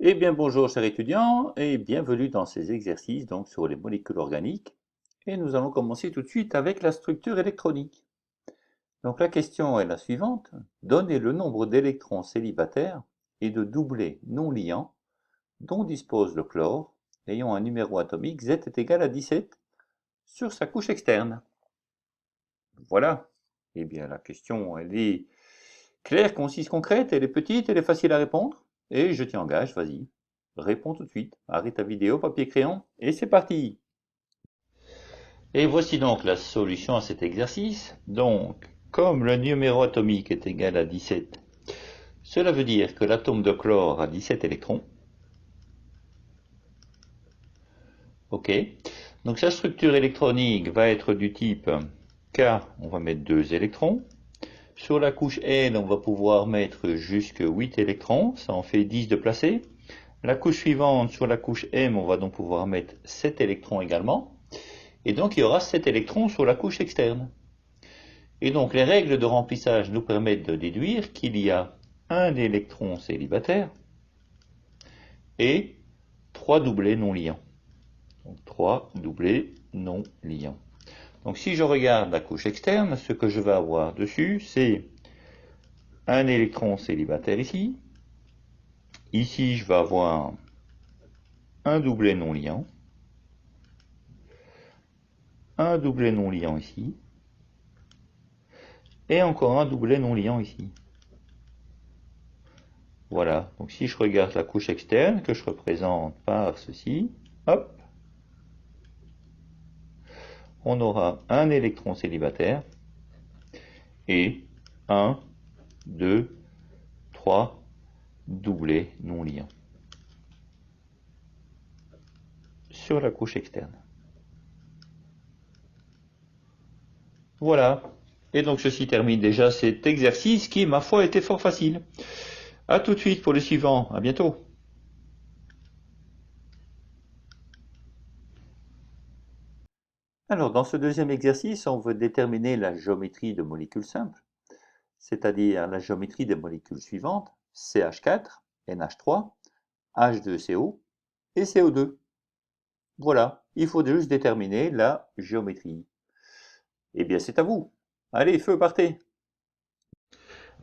Eh bien bonjour chers étudiants et bienvenue dans ces exercices donc sur les molécules organiques. Et nous allons commencer tout de suite avec la structure électronique. Donc la question est la suivante. Donnez le nombre d'électrons célibataires et de doublets non liants dont dispose le chlore ayant un numéro atomique Z est égal à 17 sur sa couche externe. Voilà. Eh bien la question elle est claire, concise, concrète, elle est petite, elle est facile à répondre. Et je t'y engage, vas-y. Réponds tout de suite. Arrête ta vidéo, papier, crayon, et c'est parti. Et voici donc la solution à cet exercice. Donc, comme le numéro atomique est égal à 17, cela veut dire que l'atome de chlore a 17 électrons. Ok. Donc sa structure électronique va être du type K, on va mettre 2 électrons. Sur la couche L, on va pouvoir mettre jusque 8 électrons, ça en fait 10 de placés. La couche suivante, sur la couche M, on va donc pouvoir mettre 7 électrons également. Et donc il y aura 7 électrons sur la couche externe. Et donc les règles de remplissage nous permettent de déduire qu'il y a un électron célibataire et 3 doublets non liants. Donc 3 doublets non liants. Donc si je regarde la couche externe, ce que je vais avoir dessus, c'est un électron célibataire ici. Ici, je vais avoir un doublet non liant. Un doublet non liant ici. Et encore un doublet non liant ici. Voilà, donc si je regarde la couche externe, que je représente par ceci, hop, on aura un électron célibataire et 1, 2, 3 doublets non liants sur la couche externe. Voilà, et donc ceci termine déjà cet exercice qui, ma foi, était fort facile. A tout de suite pour le suivant, à bientôt. Alors, dans ce deuxième exercice, on veut déterminer la géométrie de molécules simples, c'est-à-dire la géométrie des molécules suivantes, CH4, NH3, H2CO et CO2. Voilà, il faut juste déterminer la géométrie. Eh bien, c'est à vous. Allez, feu, partez.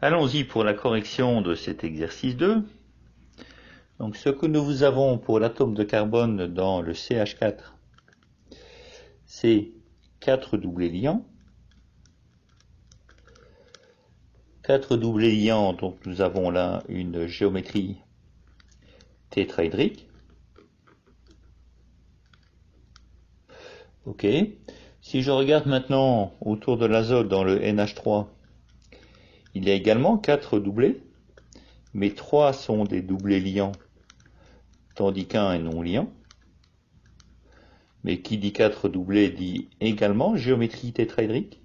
Allons-y pour la correction de cet exercice 2. Donc, ce que nous avons pour l'atome de carbone dans le CH4, c'est 4 doublés liants. 4 doublés liants, donc nous avons là une géométrie tétraédrique. Ok. Si je regarde maintenant autour de l'azote dans le NH3, il y a également 4 doublés, mais 3 sont des doublés liants, tandis qu'un est non liant. Mais qui dit 4 doublés dit également géométrie tétraédrique.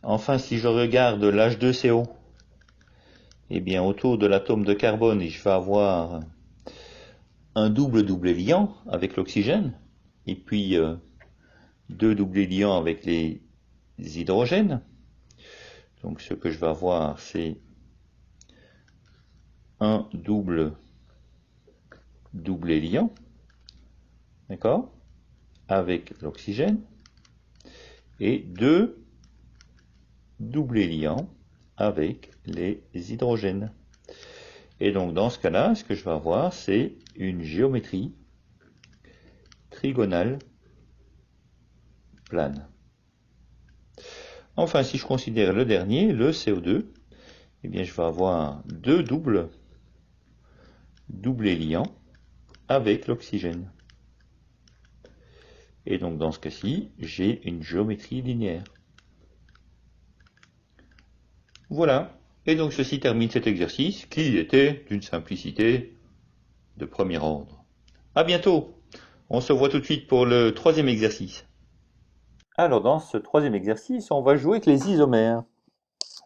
Enfin, si je regarde l'H2CO, eh bien autour de l'atome de carbone, je vais avoir un double doublé liant avec l'oxygène, et puis deux doublés liants avec les hydrogènes. Donc ce que je vais avoir, c'est un doublé liant, d'accord, avec l'oxygène, et deux doublés liants avec les hydrogènes. Et donc dans ce cas-là, ce que je vais avoir, c'est une géométrie trigonale plane. Enfin, si je considère le dernier, le CO2, eh bien je vais avoir deux doublés liants avec l'oxygène. Et donc dans ce cas-ci, j'ai une géométrie linéaire. Voilà. Et donc ceci termine cet exercice qui était d'une simplicité de premier ordre. À bientôt. On se voit tout de suite pour le troisième exercice. Alors dans ce troisième exercice, on va jouer avec les isomères.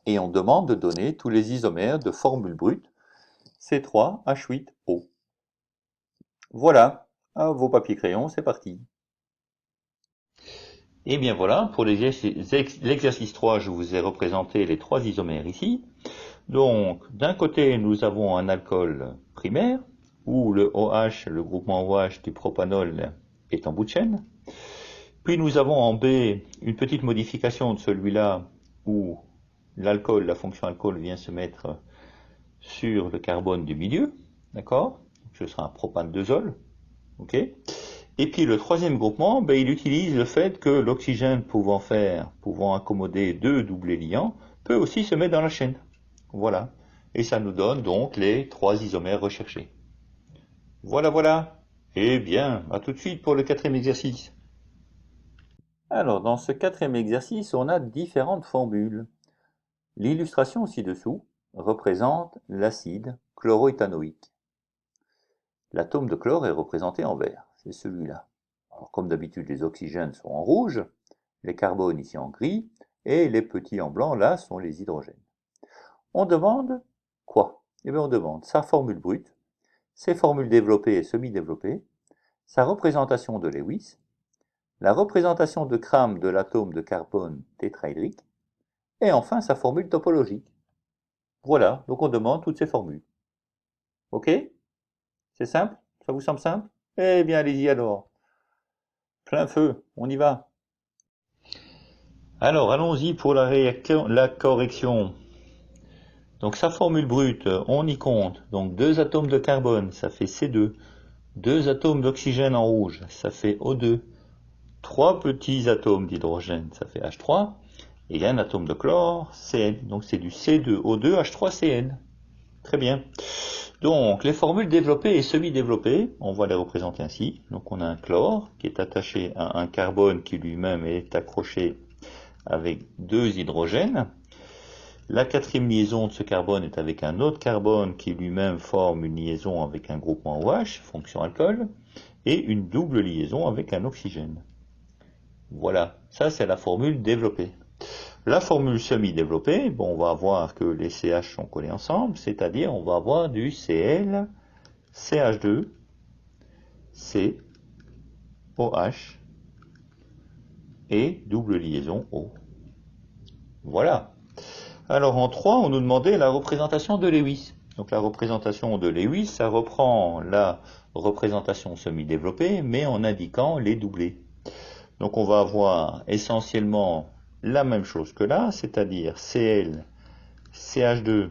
Et on demande de donner tous les isomères de formule brute C3H8O. Voilà, à vos papiers crayons, c'est parti. Et bien voilà, pour l'exercice 3, je vous ai représenté les trois isomères ici. Donc, d'un côté, nous avons un alcool primaire, où le OH, le groupement OH du propanol, est en bout de chaîne. Puis nous avons en B une petite modification de celui-là, où l'alcool, la fonction alcool vient se mettre sur le carbone du milieu, d'accord? Ce sera un propane 2-ol, ok? Et puis le troisième groupement, ben, il utilise le fait que l'oxygène pouvant accommoder deux doublés liants, peut aussi se mettre dans la chaîne. Voilà. Et ça nous donne donc les trois isomères recherchés. Voilà, voilà. Eh bien, à tout de suite pour le quatrième exercice. Alors, dans ce quatrième exercice, on a différentes formules. L'illustration ci-dessous représente l'acide chloroéthanoïque. L'atome de chlore est représenté en vert, c'est celui-là. Alors, comme d'habitude, les oxygènes sont en rouge, les carbones ici en gris, et les petits en blanc, là, sont les hydrogènes. On demande quoi? Eh bien, on demande sa formule brute, ses formules développées et semi-développées, sa représentation de Lewis, la représentation de Cram de l'atome de carbone tétraédrique, et enfin sa formule topologique. Voilà, donc on demande toutes ces formules. Ok? C'est simple? Ça vous semble simple? Eh bien, allez-y alors. Plein feu, on y va. Alors, allons-y pour la correction. Donc, sa formule brute, on y compte. Donc, 2 atomes de carbone, ça fait C2. 2 atomes d'oxygène en rouge, ça fait O2. 3 petits atomes d'hydrogène, ça fait H3. Et un atome de chlore, Cn. Donc, c'est du C2O2 H3Cn. Très bien. Donc, les formules développées et semi-développées, on va les représenter ainsi. Donc, on a un chlore qui est attaché à un carbone qui lui-même est accroché avec 2 hydrogènes. La quatrième liaison de ce carbone est avec un autre carbone qui lui-même forme une liaison avec un groupement OH, fonction alcool, et une double liaison avec un oxygène. Voilà, ça c'est la formule développée. La formule semi-développée, bon, on va voir que les CH sont collés ensemble, c'est-à-dire on va avoir du Cl, CH2, C, OH et double liaison O. Voilà. Alors en 3, on nous demandait la représentation de Lewis. Donc la représentation de Lewis, ça reprend la représentation semi-développée, mais en indiquant les doublés. Donc on va avoir essentiellement la même chose que là, c'est-à-dire Cl, CH2,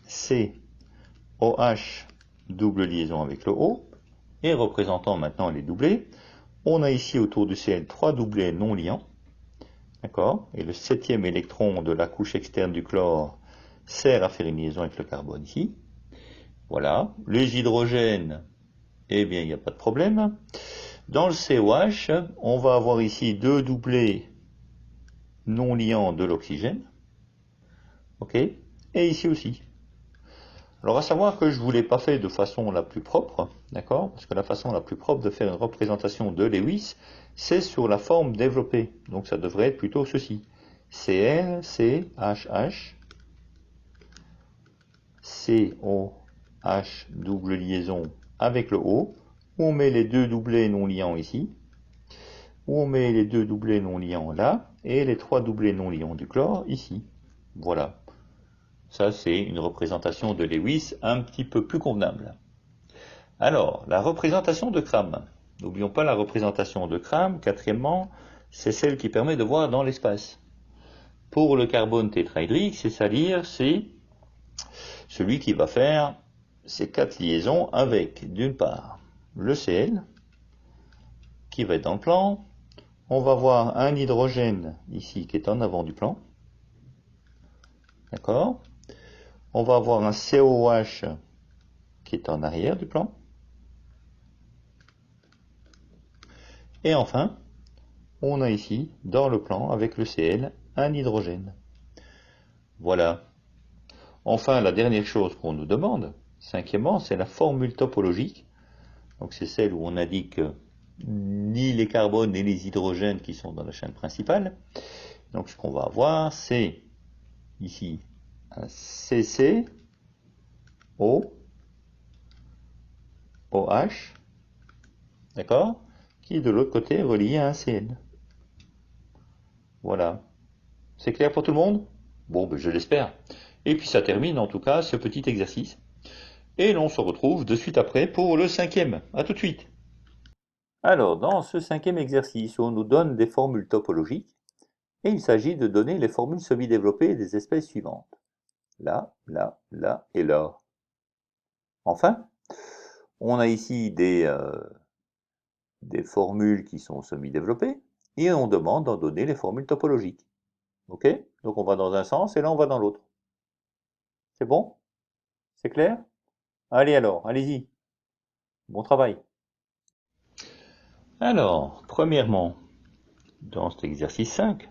C, OH, double liaison avec le O, et représentant maintenant les doublés, on a ici autour du Cl 3 doublés non liants, d'accord? Et le septième électron de la couche externe du chlore sert à faire une liaison avec le carbone ici. Voilà. Les hydrogènes, eh bien, il n'y a pas de problème. Dans le COH, on va avoir ici deux doublés non liants de l'oxygène. Ok? Et ici aussi. Alors, à savoir que je ne vous l'ai pas fait de façon la plus propre, d'accord? Parce que la façon la plus propre de faire une représentation de Lewis, c'est sur la forme développée. Donc, ça devrait être plutôt ceci. Cl, C, H, H, C, O, H, double liaison avec le O, où on met les deux doublés non liants ici, où on met les deux doublés non liants là, et les trois doublés non liants du chlore ici. Voilà. Ça, c'est une représentation de Lewis un petit peu plus convenable. Alors, la représentation de Cram. N'oublions pas la représentation de Cram, quatrièmement, c'est celle qui permet de voir dans l'espace. Pour le carbone tétraédrique, c'est-à-dire, c'est celui qui va faire ces quatre liaisons avec, d'une part, le Cl, qui va être dans le plan. On va voir un hydrogène ici qui est en avant du plan. D'accord? On va avoir un COH qui est en arrière du plan. Et enfin, on a ici, dans le plan, avec le Cl, un hydrogène. Voilà. Enfin, la dernière chose qu'on nous demande, cinquièmement, c'est la formule topologique. Donc c'est celle où on indique ni les carbones ni les hydrogènes qui sont dans la chaîne principale. Donc ce qu'on va avoir, c'est ici un CC, O, OH, d'accord, qui de l'autre côté est relié à un CN. Voilà. C'est clair pour tout le monde? Bon, ben, je l'espère. Et puis ça termine en tout cas ce petit exercice. Et l'on se retrouve de suite après pour le cinquième. À tout de suite. Alors, dans ce cinquième exercice, on nous donne des formules topologiques, et il s'agit de donner les formules semi-développées des espèces suivantes. Là, là, là et là. Enfin, on a ici des formules qui sont semi-développées, et on demande d'en donner les formules topologiques. Ok? Donc on va dans un sens, et là on va dans l'autre. C'est bon? C'est clair? Allez alors, allez-y. Bon travail. Alors, premièrement, dans cet exercice 5,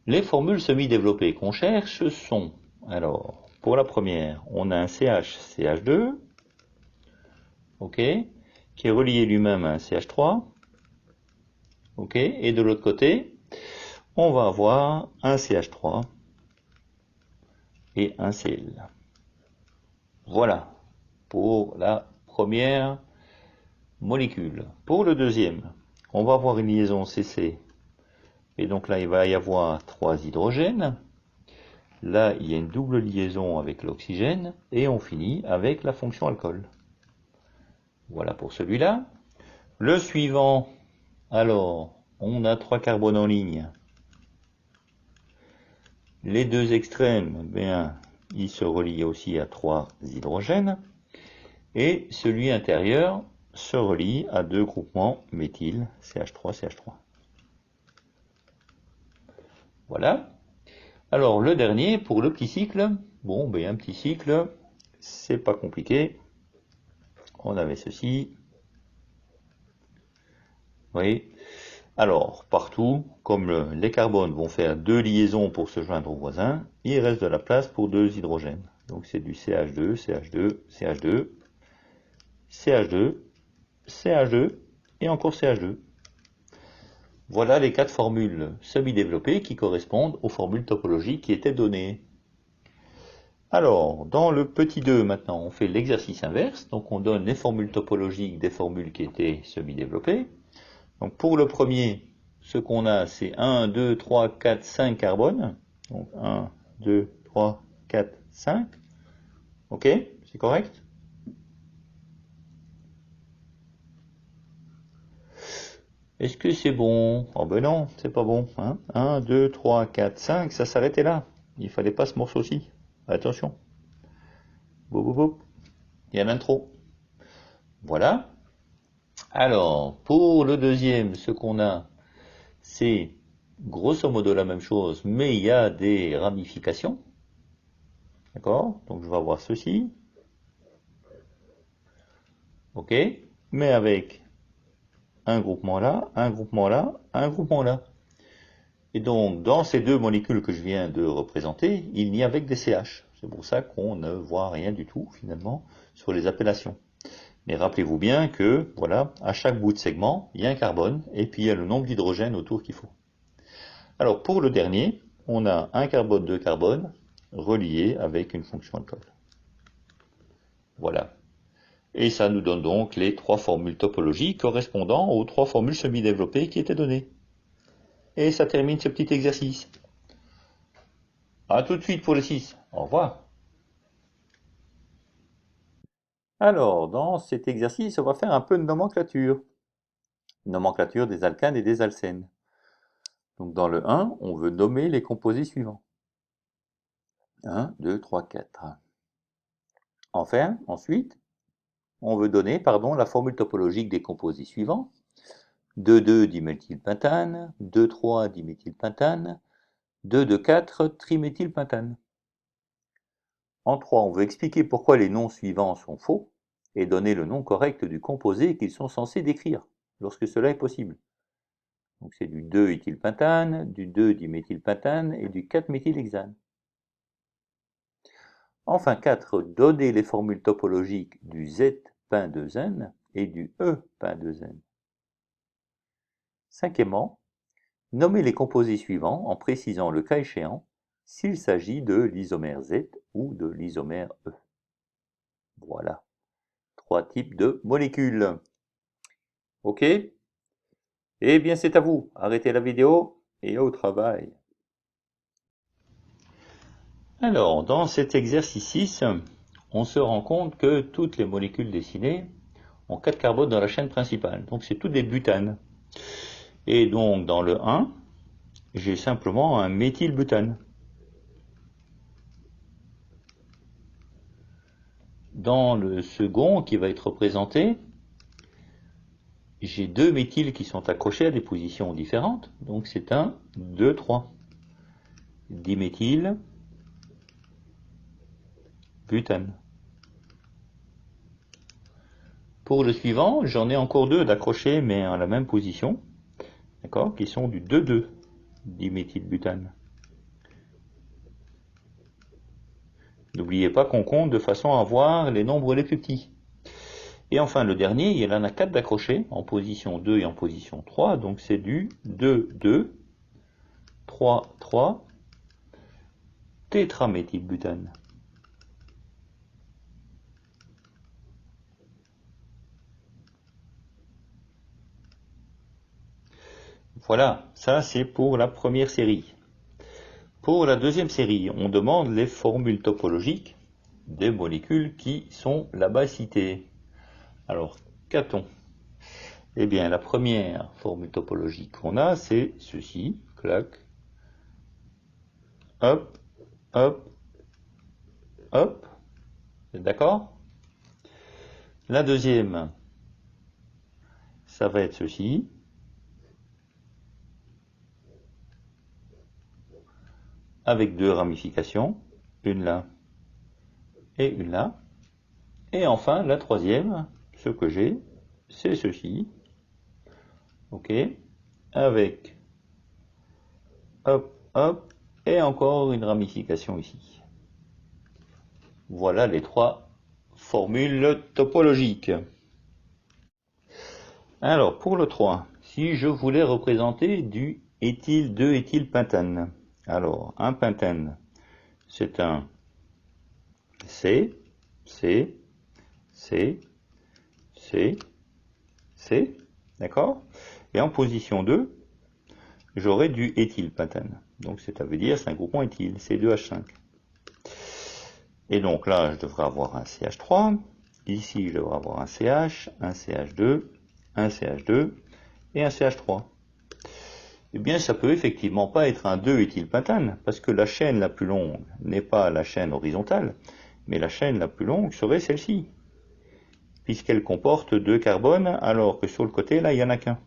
les formules semi-développées qu'on cherche sont, alors, pour la première, on a un CH-CH2, ok, qui est relié lui-même à un CH3, ok, et de l'autre côté, on va avoir un CH3 et un Cl. Voilà, pour la première molécule. Pour le deuxième, on va avoir une liaison CC, et donc là, il va y avoir 3 hydrogènes. Là, il y a une double liaison avec l'oxygène, et on finit avec la fonction alcool. Voilà pour celui-là. Le suivant, alors, on a 3 carbones en ligne. Les deux extrêmes, bien, ils se relient aussi à 3 hydrogènes. Et celui intérieur se relie à 2 groupements méthyle, CH3, CH3. Voilà. Alors, le dernier, pour le petit cycle, bon, ben, un petit cycle, c'est pas compliqué. On avait ceci. Vous voyez? Alors, partout, comme les carbones vont faire 2 liaisons pour se joindre au voisin, il reste de la place pour 2 hydrogènes. Donc c'est du CH2, CH2, CH2, CH2, CH2 et encore CH2. Voilà les 4 formules semi-développées qui correspondent aux formules topologiques qui étaient données. Alors, dans le petit 2 maintenant, on fait l'exercice inverse. Donc on donne les formules topologiques des formules qui étaient semi-développées. Donc pour le premier, ce qu'on a, c'est 1, 2, 3, 4, 5 carbones. Donc 1, 2, 3, 4, 5. Ok, c'est correct? Est-ce que c'est bon? Oh ben non, c'est pas bon. Hein, 1, 2, 3, 4, 5, ça s'arrêtait là. Il fallait pas ce morceau-ci. Attention. Boum, boum, boum. Il y en a trop. Voilà. Alors, pour le deuxième, ce qu'on a, c'est grosso modo la même chose, mais il y a des ramifications. D'accord? Donc je vais avoir ceci. Ok? Mais avec un groupement là, un groupement là, un groupement là. Et donc, dans ces deux molécules que je viens de représenter, il n'y a avec des CH. C'est pour ça qu'on ne voit rien du tout, finalement, sur les appellations. Mais rappelez-vous bien que, voilà, à chaque bout de segment, il y a un carbone, et puis il y a le nombre d'hydrogènes autour qu'il faut. Alors, pour le dernier, on a un carbone, deux carbones, reliés avec une fonction alcool. Voilà. Et ça nous donne donc les 3 formules topologiques correspondant aux 3 formules semi-développées qui étaient données. Et ça termine ce petit exercice. A tout de suite pour le 6. Au revoir. Alors, dans cet exercice, on va faire un peu de nomenclature. Nomenclature des alcanes et des alcènes. Donc dans le 1, on veut nommer les composés suivants. 1, 2, 3, 4. Enfin, ensuite, on veut donner la formule topologique des composés suivants. 2,2-diméthylpentane, 2,3-diméthylpentane, 2,2,4-triméthylpentane. En 3, on veut expliquer pourquoi les noms suivants sont faux et donner le nom correct du composé qu'ils sont censés décrire, lorsque cela est possible. Donc c'est du 2-éthylpentane, du 2-diméthylpentane et du 4-méthylhexane. Enfin 4, donner les formules topologiques du Z-pentdeuxène et du E-pentdeuxène. Cinquièmement, nommer les composés suivants en précisant le cas échéant s'il s'agit de l'isomère Z ou de l'isomère E. Voilà, 3 types de molécules. Ok? Eh bien c'est à vous, arrêtez la vidéo et au travail. Alors, dans cet exercice 6, on se rend compte que toutes les molécules dessinées ont 4 carbones dans la chaîne principale. Donc c'est toutes des butanes. Et donc dans le 1, j'ai simplement un méthylbutane. Dans le second, qui va être représenté, j'ai 2 méthyls qui sont accrochés à des positions différentes. Donc c'est un 2, 3. Diméthylbutane. Pour le suivant, j'en ai encore 2 d'accrochés, mais à la même position, d'accord, qui sont du 2,2, diméthylbutane. N'oubliez pas qu'on compte de façon à voir les nombres les plus petits. Et enfin, le dernier, il en a 4 d'accrochés, en position 2 et en position 3, donc c'est du 2, 2, 3, 3, tétraméthylbutane. Voilà, ça c'est pour la première série. Pour la deuxième série, on demande les formules topologiques des molécules qui sont là-bas citées. Alors, qu'a-t-on? Eh bien, la première formule topologique qu'on a, c'est ceci, clac, hop, hop, hop, d'accord? La deuxième, ça va être ceci, avec 2 ramifications, une là et une là. Et enfin, la troisième, ce que j'ai, c'est ceci, ok, avec hop, hop, et encore une ramification ici. Voilà les 3 formules topologiques. Alors, pour le 3, si je voulais représenter du éthyle 2-éthylpentane, alors, un pentane, c'est un C, C, C, C, C, d'accord? Et en position 2, j'aurai du éthylpentane. Donc, ça veut dire c'est un groupement éthyle, C2H5. Et donc là, je devrais avoir un CH3. Ici, je devrais avoir un CH, un CH2, un CH2 et un CH3. Eh bien, ça peut effectivement pas être un 2-éthylpentane, parce que la chaîne la plus longue n'est pas la chaîne horizontale, mais la chaîne la plus longue serait celle-ci, puisqu'elle comporte 2 carbones, alors que sur le côté, là, il n'y en a qu'un.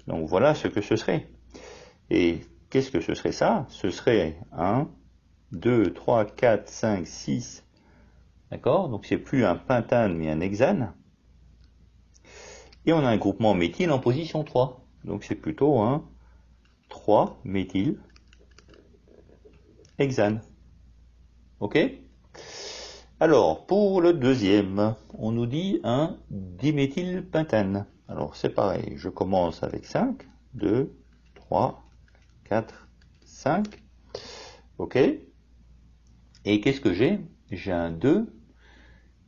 Donc voilà ce que ce serait. Et qu'est-ce que ce serait ça? Ce serait 1, 2, 3, 4, 5, 6. D'accord? Donc c'est plus un pentane, mais un hexane. Et on a un groupement méthyle en position 3. Donc c'est plutôt un 3-méthyle hexane. Ok? Alors, pour le deuxième, on nous dit un diméthylpentane. Alors, c'est pareil, je commence avec 5, 2, 3, 4, 5. Ok? Et qu'est-ce que j'ai? J'ai un 2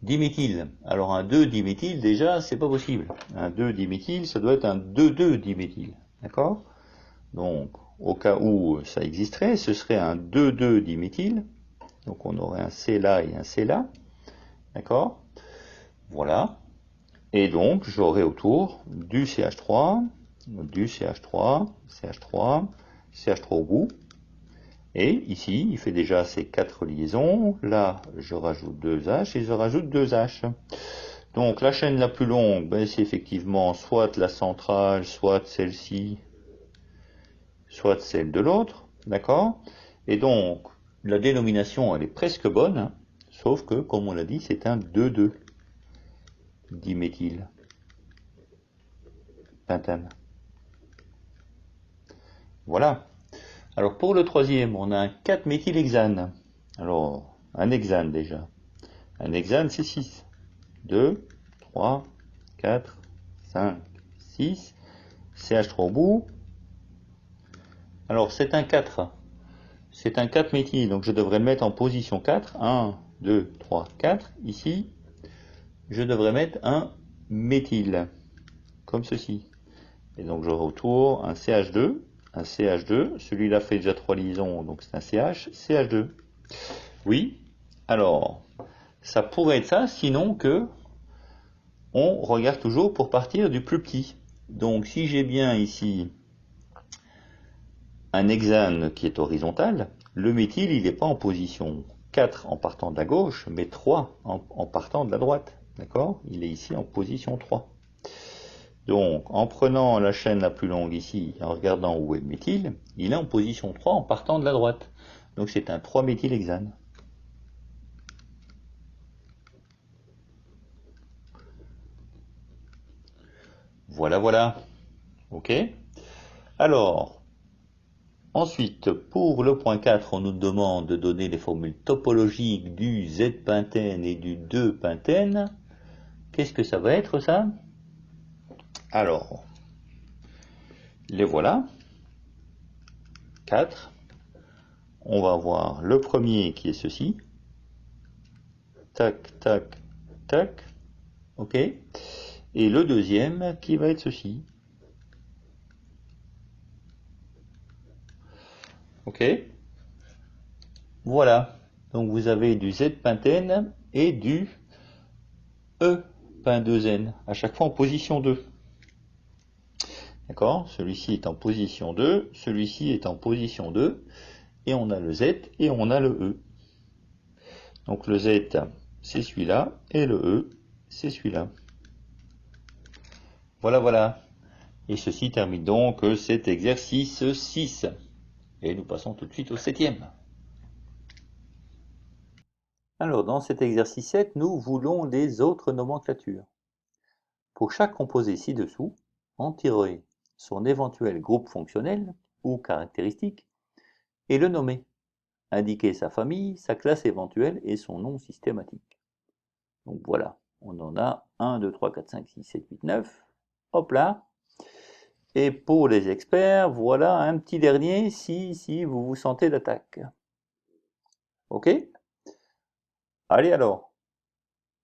diméthyle. Alors, un 2 diméthyle, déjà, c'est pas possible. Un 2 diméthyle, ça doit être un 2,2 diméthyle. D'accord? Donc, au cas où ça existerait, ce serait un 2,2 diméthyle. Donc on aurait un C là et un C là. D'accord? Voilà. Et donc j'aurai autour du CH3, du CH3, CH3, CH3 au bout. Et ici, il fait déjà ces 4 liaisons. Là, je rajoute 2 H et je rajoute 2 H. Donc la chaîne la plus longue, ben, c'est effectivement soit la centrale, soit celle-ci, soit celle de l'autre. D'accord? Et donc, la dénomination, elle est presque bonne, hein, sauf que, comme on l'a dit, c'est un 2,2 diméthyle pentane. Voilà. Alors, pour le troisième, on a un 4-méthylhexane. Alors, un hexane déjà. Un hexane, c'est 6. 2, 3, 4, 5, 6. CH3 au bout. Alors, c'est un 4. C'est un 4 méthyle, donc je devrais le mettre en position 4. 1, 2, 3, 4. Ici, je devrais mettre un méthyle, comme ceci. Et donc j'aurai autour un CH2, celui-là fait déjà 3 liaisons, donc c'est un CH, CH2. Oui, alors, ça pourrait être ça, sinon que on regarde toujours pour partir du plus petit. Donc si j'ai bien ici un hexane qui est horizontal, le méthyle il n'est pas en position 4 en partant de la gauche, mais 3 en partant de la droite. D'accord? Il est ici en position 3. Donc en prenant la chaîne la plus longue ici, en regardant où est le méthyle, il est en position 3 en partant de la droite. Donc c'est un 3-méthylhexane. Voilà, voilà. Ok? Alors, ensuite, pour le point 4, on nous demande de donner les formules topologiques du Z-pentène et du 2-pentène. Qu'est-ce que ça va être ça? Alors, les voilà. 4. On va voir le premier qui est ceci. Tac, tac, tac. Ok. Et le deuxième qui va être ceci. Ok. Voilà. Donc vous avez du Z-pentène et du E-pentène, à chaque fois en position 2. D'accord? Celui-ci est en position 2, celui-ci est en position 2, et on a le Z et on a le E. Donc le Z, c'est celui-là, et le E, c'est celui-là. Voilà, voilà. Et ceci termine donc cet exercice 6. Et nous passons tout de suite au 7e. Alors, dans cet exercice 7, nous voulons les autres nomenclatures. Pour chaque composé ci-dessous, en tirer son éventuel groupe fonctionnel ou caractéristique et le nommer. Indiquer sa famille, sa classe éventuelle et son nom systématique. Donc voilà, on en a 1, 2, 3, 4, 5, 6, 7, 8, 9. Hop là. Et pour les experts, voilà un petit dernier si vous vous sentez d'attaque. Ok? Allez alors,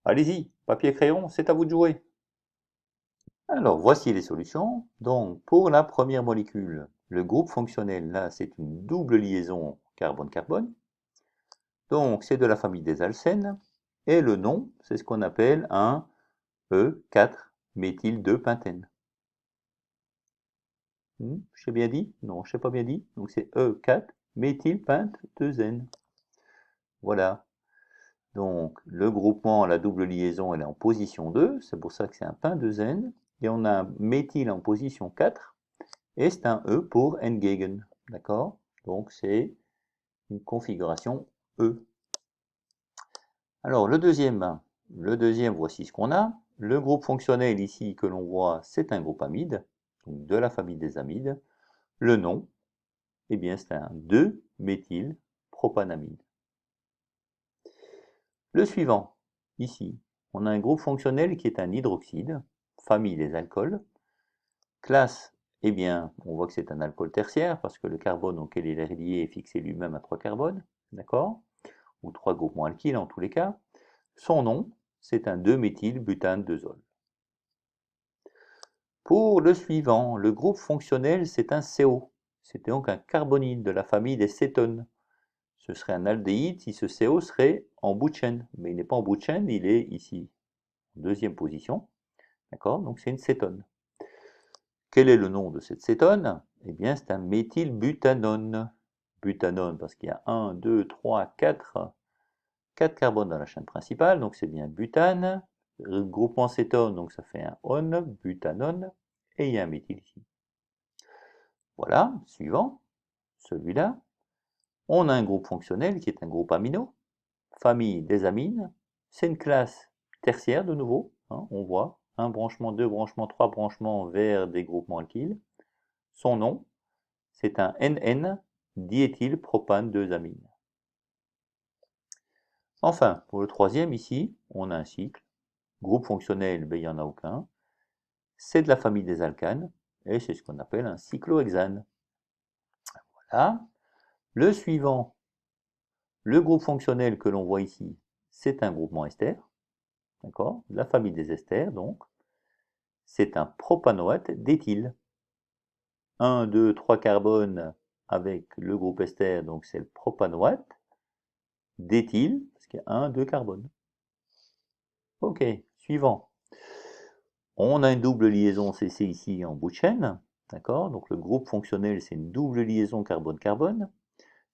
allez-y, papier crayon, c'est à vous de jouer. Alors voici les solutions. Donc pour la première molécule, le groupe fonctionnel là c'est une double liaison carbone-carbone. Donc c'est de la famille des alcènes. Et le nom, c'est ce qu'on appelle un E4-méthyl-2-pentène. J'ai bien dit? Non, je n'ai pas bien dit. Donc c'est E4-méthylpente-2N. Voilà. Donc le groupement, la double liaison, elle est en position 2. C'est pour ça que c'est un pin-2N. Et on a un méthyle en position 4. Et c'est un E pour N-Gegen. D'accord? Donc c'est une configuration E. Alors le deuxième, voici ce qu'on a. Le groupe fonctionnel ici que l'on voit, c'est un groupe amide, donc de la famille des amides. Le nom, eh bien c'est un 2-méthylpropanamide. Le suivant, ici, on a un groupe fonctionnel qui est un hydroxyde, famille des alcools. Classe, eh bien, on voit que c'est un alcool tertiaire parce que le carbone auquel il est relié est fixé lui-même à 3 carbones, d'accord? Ou 3 groupements alkyles en tous les cas. Son nom, c'est un 2-méthylbutane-2-ol. Pour le suivant, le groupe fonctionnel, c'est un CO. C'est donc un carbonyle de la famille des cétones. Ce serait un aldéhyde si ce CO serait en bout de chaîne. Mais il n'est pas en bout de chaîne, il est ici, en deuxième position. D'accord? Donc c'est une cétone. Quel est le nom de cette cétone? Eh bien, c'est un méthylbutanone. Butanone, parce qu'il y a 1, 2, 3, 4 carbones dans la chaîne principale, donc c'est bien butane. Groupement cétone, donc ça fait un on, butanone, et il y a un méthyle ici. Voilà, suivant, celui-là. On a un groupe fonctionnel qui est un groupe amino, famille des amines. C'est une classe tertiaire de nouveau, hein, on voit, un branchement, deux branchements, trois branchements vers des groupements alkyles. Son nom, c'est un NN diéthylpropane 2-amine. Enfin, pour le troisième ici, on a un cycle. Groupe fonctionnel, ben, il n'y en a aucun. C'est de la famille des alcanes et c'est ce qu'on appelle un cyclohexane. Voilà. Le suivant, le groupe fonctionnel que l'on voit ici, c'est un groupement ester. D'accord? La famille des esters, donc. C'est un propanoate d'éthyle. 1, 2, 3 carbones avec le groupe ester, donc c'est le propanoate. d'éthyle, parce qu'il y a 1, 2 carbone. Ok, suivant. On a une double liaison CC ici en bout de chaîne, d'accord? Donc le groupe fonctionnel, c'est une double liaison carbone-carbone.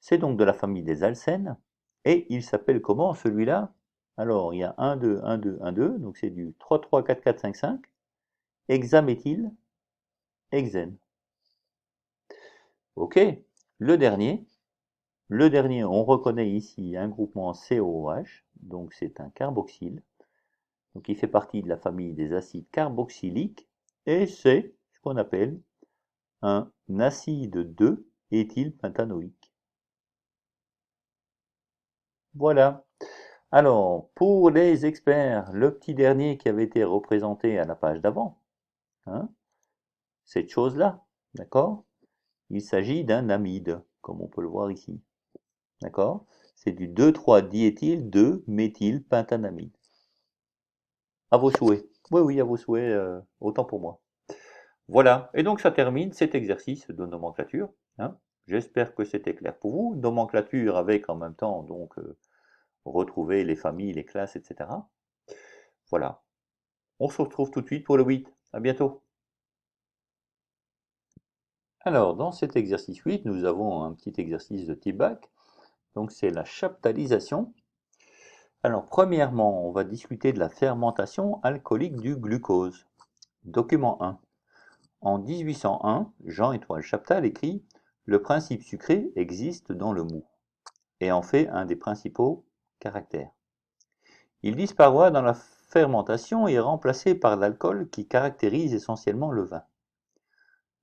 C'est donc de la famille des alcènes. Et il s'appelle comment celui-là? Alors, il y a 1, 2, 1, 2, 1, 2, donc c'est du 3, 3, 4, 4, 5, 5. Hexaméthyle, hexène. Ok, le dernier. Le dernier, on reconnaît ici un groupement COOH, donc c'est un carboxyle. Donc il fait partie de la famille des acides carboxyliques et c'est ce qu'on appelle un acide 2-éthylpentanoïque. Voilà. Alors, pour les experts, le petit dernier qui avait été représenté à la page d'avant, hein, cette chose-là, d'accord? Il s'agit d'un amide, comme on peut le voir ici, d'accord? C'est du 2,3-diéthyl-2-méthylpentanamide. À vos souhaits. Oui, oui, à vos souhaits, autant pour moi. Voilà, et donc ça termine cet exercice de nomenclature, hein. J'espère que c'était clair pour vous. Nomenclature avec en même temps donc retrouver les familles, les classes, etc. Voilà. On se retrouve tout de suite pour le 8. À bientôt. Alors, dans cet exercice 8, nous avons un petit exercice de type bac. Donc, c'est la chaptalisation. Alors, premièrement, on va discuter de la fermentation alcoolique du glucose. Document 1. En 1801, Jean-Étoile Chaptal écrit « Le principe sucré existe dans le mou » et en fait un des principaux caractères. Il disparaît dans la fermentation et est remplacé par l'alcool qui caractérise essentiellement le vin.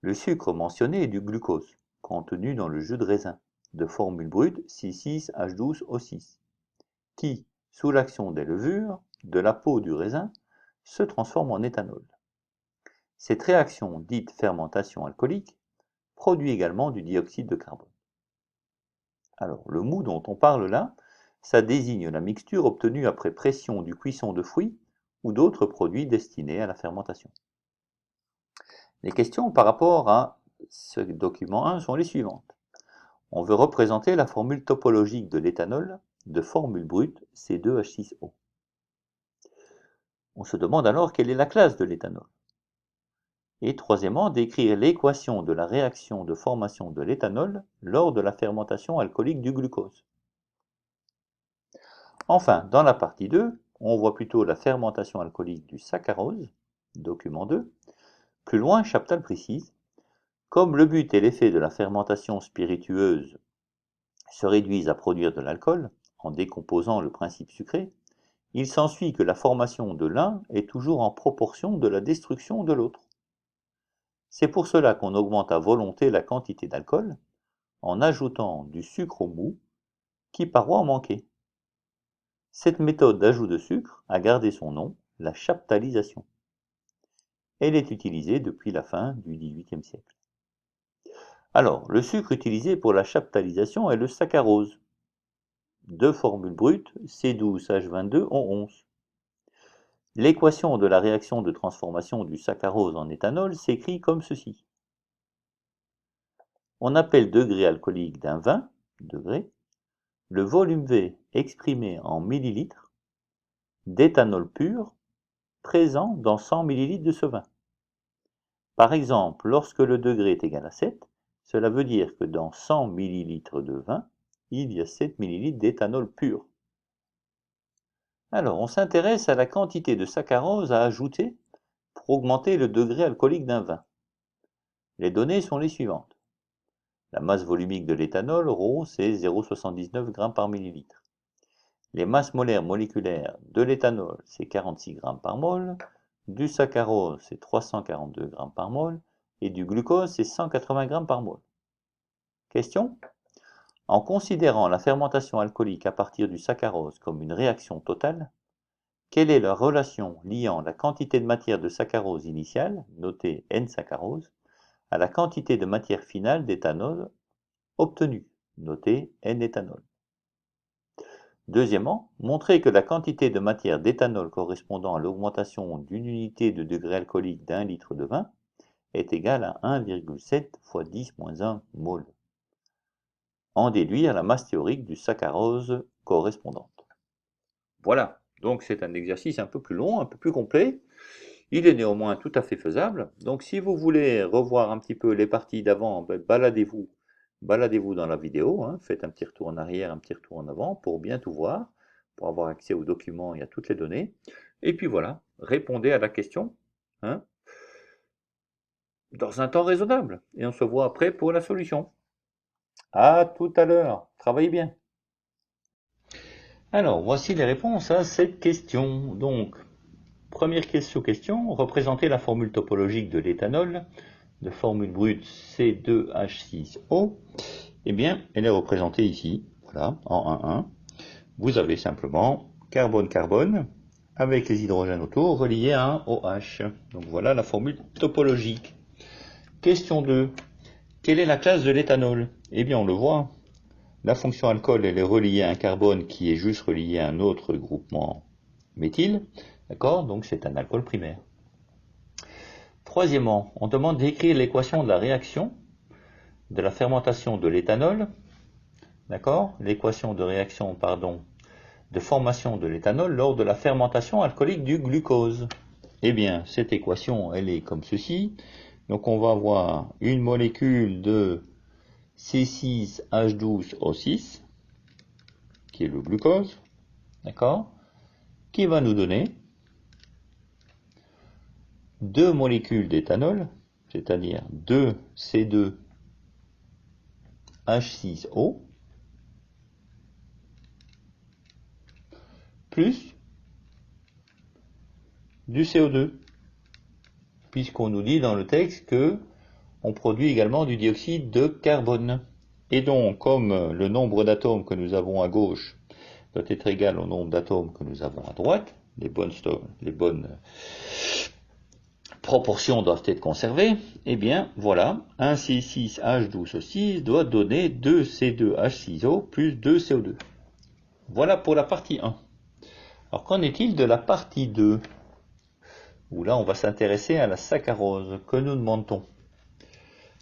Le sucre mentionné est du glucose, contenu dans le jus de raisin, de formule brute C6H12O6, qui, sous l'action des levures, de la peau du raisin, se transforme en éthanol. Cette réaction, dite fermentation alcoolique, produit également du dioxyde de carbone. Alors, le mou dont on parle là, ça désigne la mixture obtenue après pression du cuisson de fruits ou d'autres produits destinés à la fermentation. Les questions par rapport à ce document 1 sont les suivantes. On veut représenter la formule topologique de l'éthanol de formule brute C2H6O. On se demande alors quelle est la classe de l'éthanol. Et troisièmement, décrire l'équation de la réaction de formation de l'éthanol lors de la fermentation alcoolique du glucose. Enfin, dans la partie 2, on voit plutôt la fermentation alcoolique du saccharose, document 2. Plus loin, Chaptal précise, comme le but et l'effet de la fermentation spiritueuse se réduisent à produire de l'alcool, en décomposant le principe sucré, il s'ensuit que la formation de l'un est toujours en proportion de la destruction de l'autre. C'est pour cela qu'on augmente à volonté la quantité d'alcool en ajoutant du sucre au mou qui parois en manquait. Cette méthode d'ajout de sucre a gardé son nom, la chaptalisation. Elle est utilisée depuis la fin du XVIIIe siècle. Alors, le sucre utilisé pour la chaptalisation est le saccharose. Deux formules brutes, C12H22O11. L'équation de la réaction de transformation du saccharose en éthanol s'écrit comme ceci. On appelle degré alcoolique d'un vin, degré, le volume V exprimé en millilitres d'éthanol pur présent dans 100 ml de ce vin. Par exemple, lorsque le degré est égal à 7, cela veut dire que dans 100 ml de vin, il y a 7 ml d'éthanol pur. Alors, on s'intéresse à la quantité de saccharose à ajouter pour augmenter le degré alcoolique d'un vin. Les données sont les suivantes. La masse volumique de l'éthanol, ρ, c'est 0,79 g par millilitre. Les masses molaires moléculaires de l'éthanol, c'est 46 g par mol. Du saccharose, c'est 342 g par mol. Et du glucose, c'est 180 g par mol. Question? En considérant la fermentation alcoolique à partir du saccharose comme une réaction totale, quelle est la relation liant la quantité de matière de saccharose initiale, notée N-saccharose, à la quantité de matière finale d'éthanol obtenue, notée N-éthanol? Deuxièmement, montrer que la quantité de matière d'éthanol correspondant à l'augmentation d'une unité de degré alcoolique d'un litre de vin est égale à 1,7 fois 10 moins 1 mol. En déduire la masse théorique du saccharose correspondantes. Voilà, donc c'est un exercice un peu plus long, un peu plus complet. Il est néanmoins tout à fait faisable. Donc si vous voulez revoir un petit peu les parties d'avant, ben, baladez-vous dans la vidéo, hein, faites un petit retour en arrière, un petit retour en avant pour bien tout voir, pour avoir accès aux documents et à toutes les données. Et puis voilà, répondez à la question, hein, dans un temps raisonnable. Et on se voit après pour la solution. À tout à l'heure, travaillez bien. Alors, voici les réponses à cette question. Donc, première question, représenter la formule topologique de l'éthanol, de formule brute C2H6O. Eh bien, elle est représentée ici, voilà, en 1,1. Vous avez simplement carbone-carbone, avec les hydrogènes autour, reliés à un OH. Donc voilà la formule topologique. Question 2. Quelle est la classe de l'éthanol? Eh bien, on le voit. La fonction alcool, elle est reliée à un carbone qui est juste relié à un autre groupement méthyle. D'accord? Donc c'est un alcool primaire. Troisièmement, on demande d'écrire l'équation de la réaction de la fermentation de l'éthanol. D'accord? L'équation de réaction, de formation de l'éthanol lors de la fermentation alcoolique du glucose. Eh bien, cette équation, elle est comme ceci. Donc on va avoir une molécule de C6H12O6, qui est le glucose, d'accord, qui va nous donner deux molécules d'éthanol, c'est-à-dire 2C2H6O, plus du CO2, puisqu'on nous dit dans le texte que on produit également du dioxyde de carbone. Et donc, comme le nombre d'atomes que nous avons à gauche doit être égal au nombre d'atomes que nous avons à droite, les bonnes proportions doivent être conservées, eh bien, voilà, un C6H12O6 doit donner 2C2H6O plus 2CO2. Voilà pour la partie 1. Alors, qu'en est-il de la partie 2? Où là, on va s'intéresser à la saccharose. Que nous demande-t-on?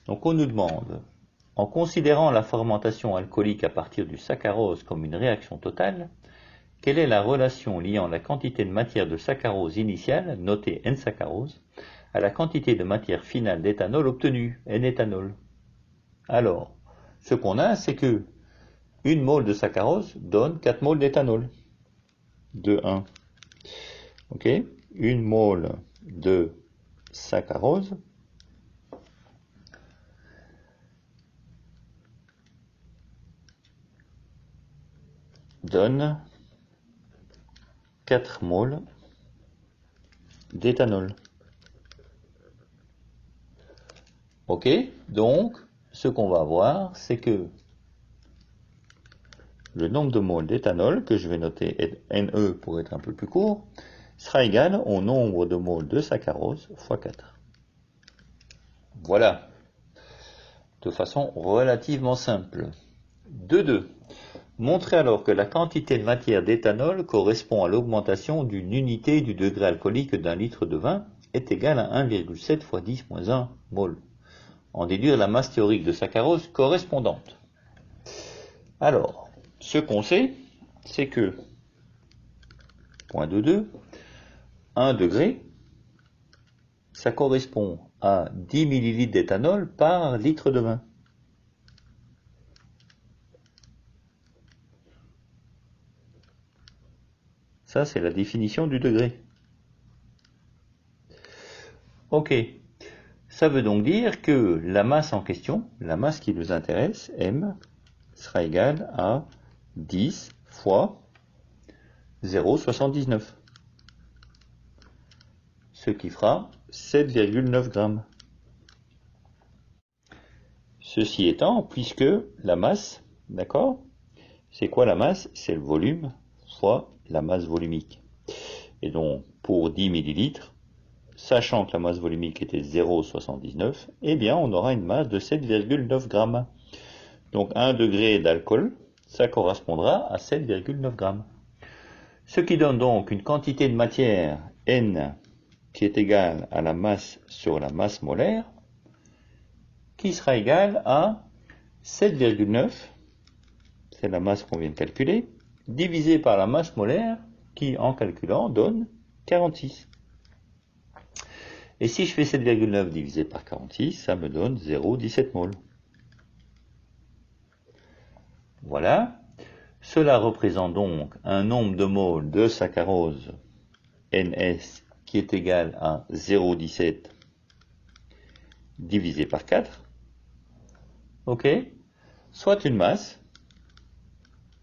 Donc, on nous demande, en considérant la fermentation alcoolique à partir du saccharose comme une réaction totale, quelle est la relation liant la quantité de matière de saccharose initiale, notée N-saccharose, à la quantité de matière finale d'éthanol obtenue, N-éthanol? Alors, ce qu'on a, c'est que 1 mole de saccharose donne 4 moles d'éthanol. De 1. Ok? 1 mole de saccharose donne 4 moles d'éthanol. Ok? Donc, ce qu'on va avoir, c'est que le nombre de moles d'éthanol, que je vais noter Ne pour être un peu plus court, sera égal au nombre de moles de saccharose fois 4. Voilà. De façon relativement simple. 2. Montrer alors que la quantité de matière d'éthanol correspond à l'augmentation d'une unité du degré alcoolique d'un litre de vin est égale à 1,7 fois 10 moins 1 mol. En déduire la masse théorique de saccharose correspondante. Alors, ce qu'on sait, c'est que, point 2, 1 degré, ça correspond à 10 ml d'éthanol par litre de vin. Ça, c'est la définition du degré. Ok. Ça veut donc dire que la masse en question, la masse qui nous intéresse, M, sera égale à 10 fois 0,79. Ce qui fera 7,9 grammes. Ceci étant, puisque la masse, d'accord, c'est quoi la masse? C'est le volume fois la masse volumique. Et donc, pour 10 millilitres, sachant que la masse volumique était 0,79, eh bien, on aura une masse de 7,9 grammes. Donc, 1 degré d'alcool, ça correspondra à 7,9 grammes. Ce qui donne donc une quantité de matière N qui est égale à la masse sur la masse molaire, qui sera égale à 7,9, c'est la masse qu'on vient de calculer, divisé par la masse molaire qui, en calculant, donne 46. Et si je fais 7,9 divisé par 46, ça me donne 0,17 mol. Voilà. Cela représente donc un nombre de moles de saccharose NS qui est égal à 0,17 divisé par 4. OK? Soit une masse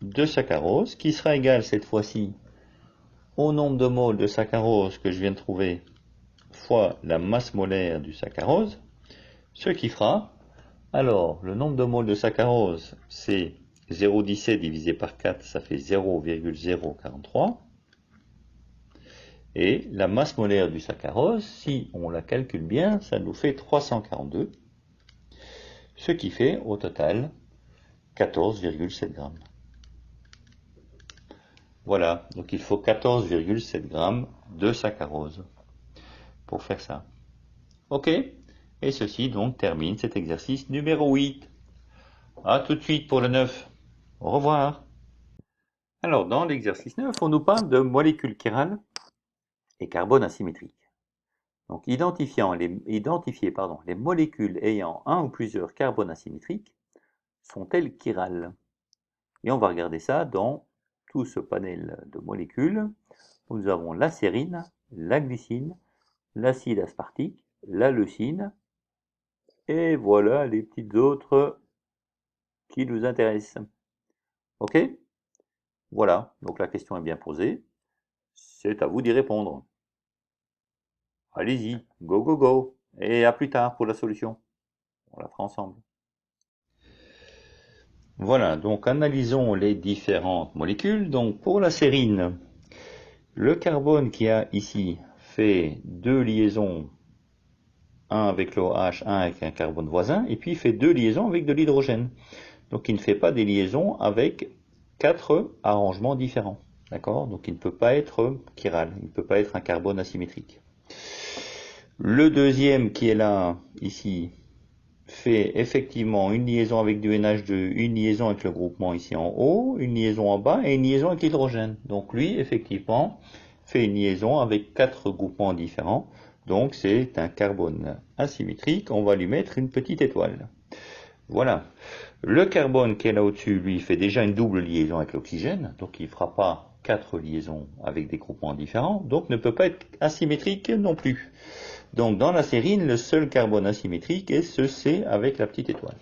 de saccharose qui sera égale cette fois-ci au nombre de moles de saccharose que je viens de trouver fois la masse molaire du saccharose, ce qui fera, alors le nombre de moles de saccharose c'est 0,17 divisé par 4, ça fait 0,043. Et la masse molaire du saccharose, si on la calcule bien, ça nous fait 342, ce qui fait au total 14,7 grammes. Voilà, donc il faut 14,7 grammes de saccharose pour faire ça. OK? Et ceci donc termine cet exercice numéro 8. A tout de suite pour le 9. Au revoir. Alors, dans l'exercice 9, on nous parle de molécules chirales et carbone asymétrique. Donc, identifier les molécules ayant un ou plusieurs carbones asymétriques sont-elles chirales? Et on va regarder ça dans tout ce panel de molécules. Nous avons la sérine, la glycine, l'acide aspartique, la leucine, et voilà les petites autres qui nous intéressent. OK? Voilà, donc la question est bien posée. C'est à vous d'y répondre. Allez-y, go go go, et à plus tard pour la solution. On la fera ensemble. Voilà, donc analysons les différentes molécules. Donc pour la sérine, le carbone qu'il y a ici fait deux liaisons, un avec l'OH, un avec un carbone voisin, et puis il fait deux liaisons avec de l'hydrogène. Donc il ne fait pas des liaisons avec quatre arrangements différents. D'accord? Donc il ne peut pas être chiral, il ne peut pas être un carbone asymétrique. Le deuxième qui est là, ici, fait effectivement une liaison avec du NH2, une liaison avec le groupement ici en haut, une liaison en bas et une liaison avec l'hydrogène. Donc lui, effectivement, fait une liaison avec quatre groupements différents. Donc c'est un carbone asymétrique, on va lui mettre une petite étoile. Voilà. Le carbone qui est là au-dessus, lui, fait déjà une double liaison avec l'oxygène, donc il ne fera pas quatre liaisons avec des groupements différents, donc ne peut pas être asymétrique non plus. Donc dans la sérine, le seul carbone asymétrique est ce C avec la petite étoile.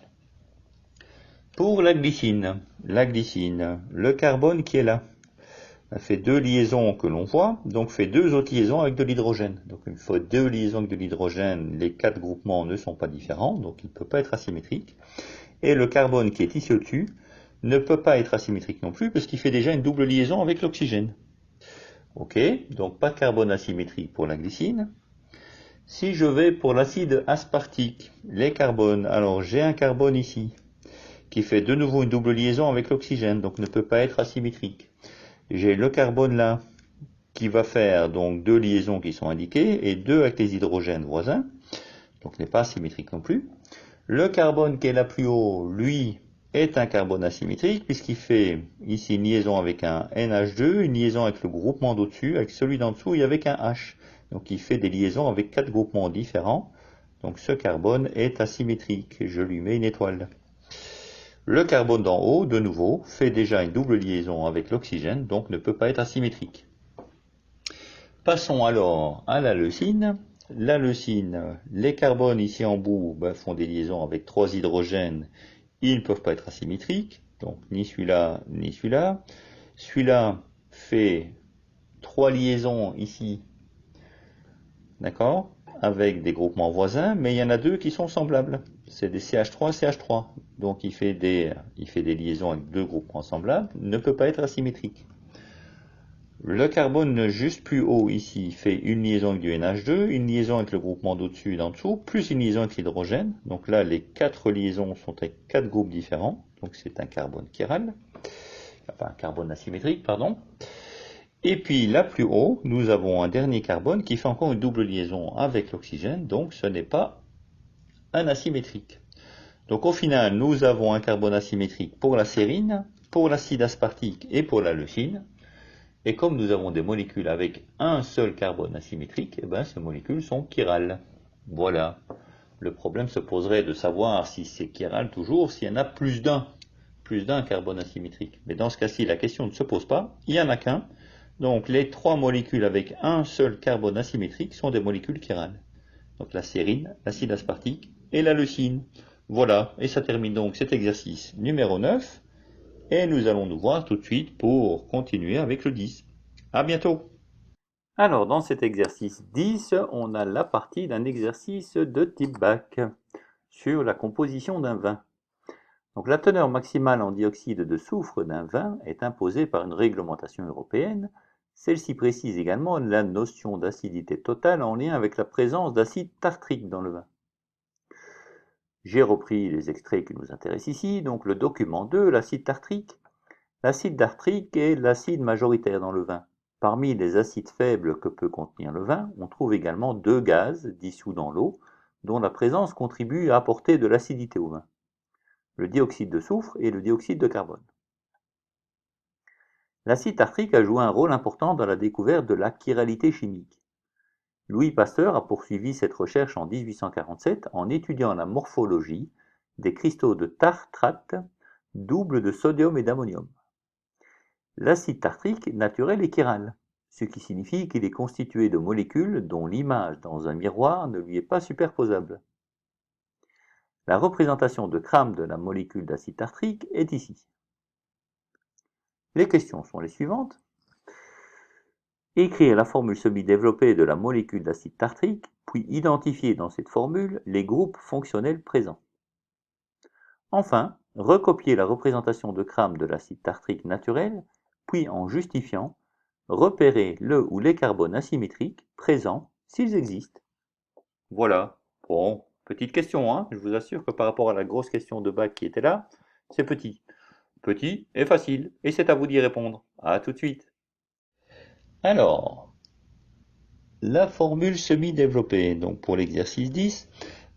Pour la glycine, le carbone qui est là, fait deux liaisons que l'on voit, donc fait deux autres liaisons avec de l'hydrogène. Donc il faut deux liaisons avec de l'hydrogène, les quatre groupements ne sont pas différents, donc il ne peut pas être asymétrique. Et le carbone qui est ici au-dessus ne peut pas être asymétrique non plus, parce qu'il fait déjà une double liaison avec l'oxygène. Ok, donc pas de carbone asymétrique pour la glycine. Si je vais pour l'acide aspartique, les carbones, alors j'ai un carbone ici, qui fait de nouveau une double liaison avec l'oxygène, donc ne peut pas être asymétrique. J'ai le carbone là, qui va faire donc deux liaisons qui sont indiquées, et deux avec les hydrogènes voisins, donc n'est pas asymétrique non plus. Le carbone qui est là plus haut, lui, est un carbone asymétrique, puisqu'il fait ici une liaison avec un NH2, une liaison avec le groupement d'au-dessus, avec celui d'en dessous et avec un H. Donc il fait des liaisons avec quatre groupements différents. Donc ce carbone est asymétrique. Je lui mets une étoile. Le carbone d'en haut, de nouveau, fait déjà une double liaison avec l'oxygène, donc ne peut pas être asymétrique. Passons alors à la leucine. La leucine, les carbones ici en bout font des liaisons avec trois hydrogènes. Ils ne peuvent pas être asymétriques, donc ni celui-là ni celui-là. Celui-là fait trois liaisons ici, d'accord, avec des groupements voisins, mais il y en a deux qui sont semblables. C'est des CH3, CH3. Donc il fait des liaisons avec deux groupements semblables, ne peut pas être asymétrique. Le carbone juste plus haut ici fait une liaison avec du NH2, une liaison avec le groupement d'au-dessus et d'en dessous, plus une liaison avec l'hydrogène. Donc là, les quatre liaisons sont avec quatre groupes différents. Donc c'est un carbone chiral, enfin un carbone asymétrique, pardon. Et puis là plus haut, nous avons un dernier carbone qui fait encore une double liaison avec l'oxygène, donc ce n'est pas un asymétrique. Donc au final, nous avons un carbone asymétrique pour la sérine, pour l'acide aspartique et pour la leucine. Et comme nous avons des molécules avec un seul carbone asymétrique, eh ben, ces molécules sont chirales. Voilà. Le problème se poserait de savoir si c'est chiral toujours, s'il y en a plus d'un carbone asymétrique. Mais dans ce cas-ci, la question ne se pose pas, il n'y en a qu'un. Donc les trois molécules avec un seul carbone asymétrique sont des molécules chirales. Donc la sérine, l'acide aspartique et la leucine. Voilà, et ça termine donc cet exercice numéro 9. Et nous allons nous voir tout de suite pour continuer avec le 10. À bientôt. Alors, dans cet exercice 10, on a la partie d'un exercice de type bac sur la composition d'un vin. Donc, la teneur maximale en dioxyde de soufre d'un vin est imposée par une réglementation européenne. Celle-ci précise également la notion d'acidité totale en lien avec la présence d'acide tartrique dans le vin. J'ai repris les extraits qui nous intéressent ici, donc le document 2, l'acide tartrique. L'acide tartrique est l'acide majoritaire dans le vin. Parmi les acides faibles que peut contenir le vin, on trouve également deux gaz dissous dans l'eau, dont la présence contribue à apporter de l'acidité au vin, le dioxyde de soufre et le dioxyde de carbone. L'acide tartrique a joué un rôle important dans la découverte de la chiralité chimique. Louis Pasteur a poursuivi cette recherche en 1847 en étudiant la morphologie des cristaux de tartrate doubles de sodium et d'ammonium. L'acide tartrique naturel est chiral, ce qui signifie qu'il est constitué de molécules dont l'image dans un miroir ne lui est pas superposable. La représentation de Cram de la molécule d'acide tartrique est ici. Les questions sont les suivantes. Écrire la formule semi-développée de la molécule d'acide tartrique, puis identifier dans cette formule les groupes fonctionnels présents. Enfin, recopier la représentation de Cram de l'acide tartrique naturel, puis en justifiant, repérer le ou les carbones asymétriques présents s'ils existent. Voilà. Bon, petite question, hein. Je vous assure que par rapport à la grosse question de bac qui était là, c'est petit. Petit et facile. Et c'est à vous d'y répondre. À tout de suite. Alors, la formule semi-développée. Donc pour l'exercice 10,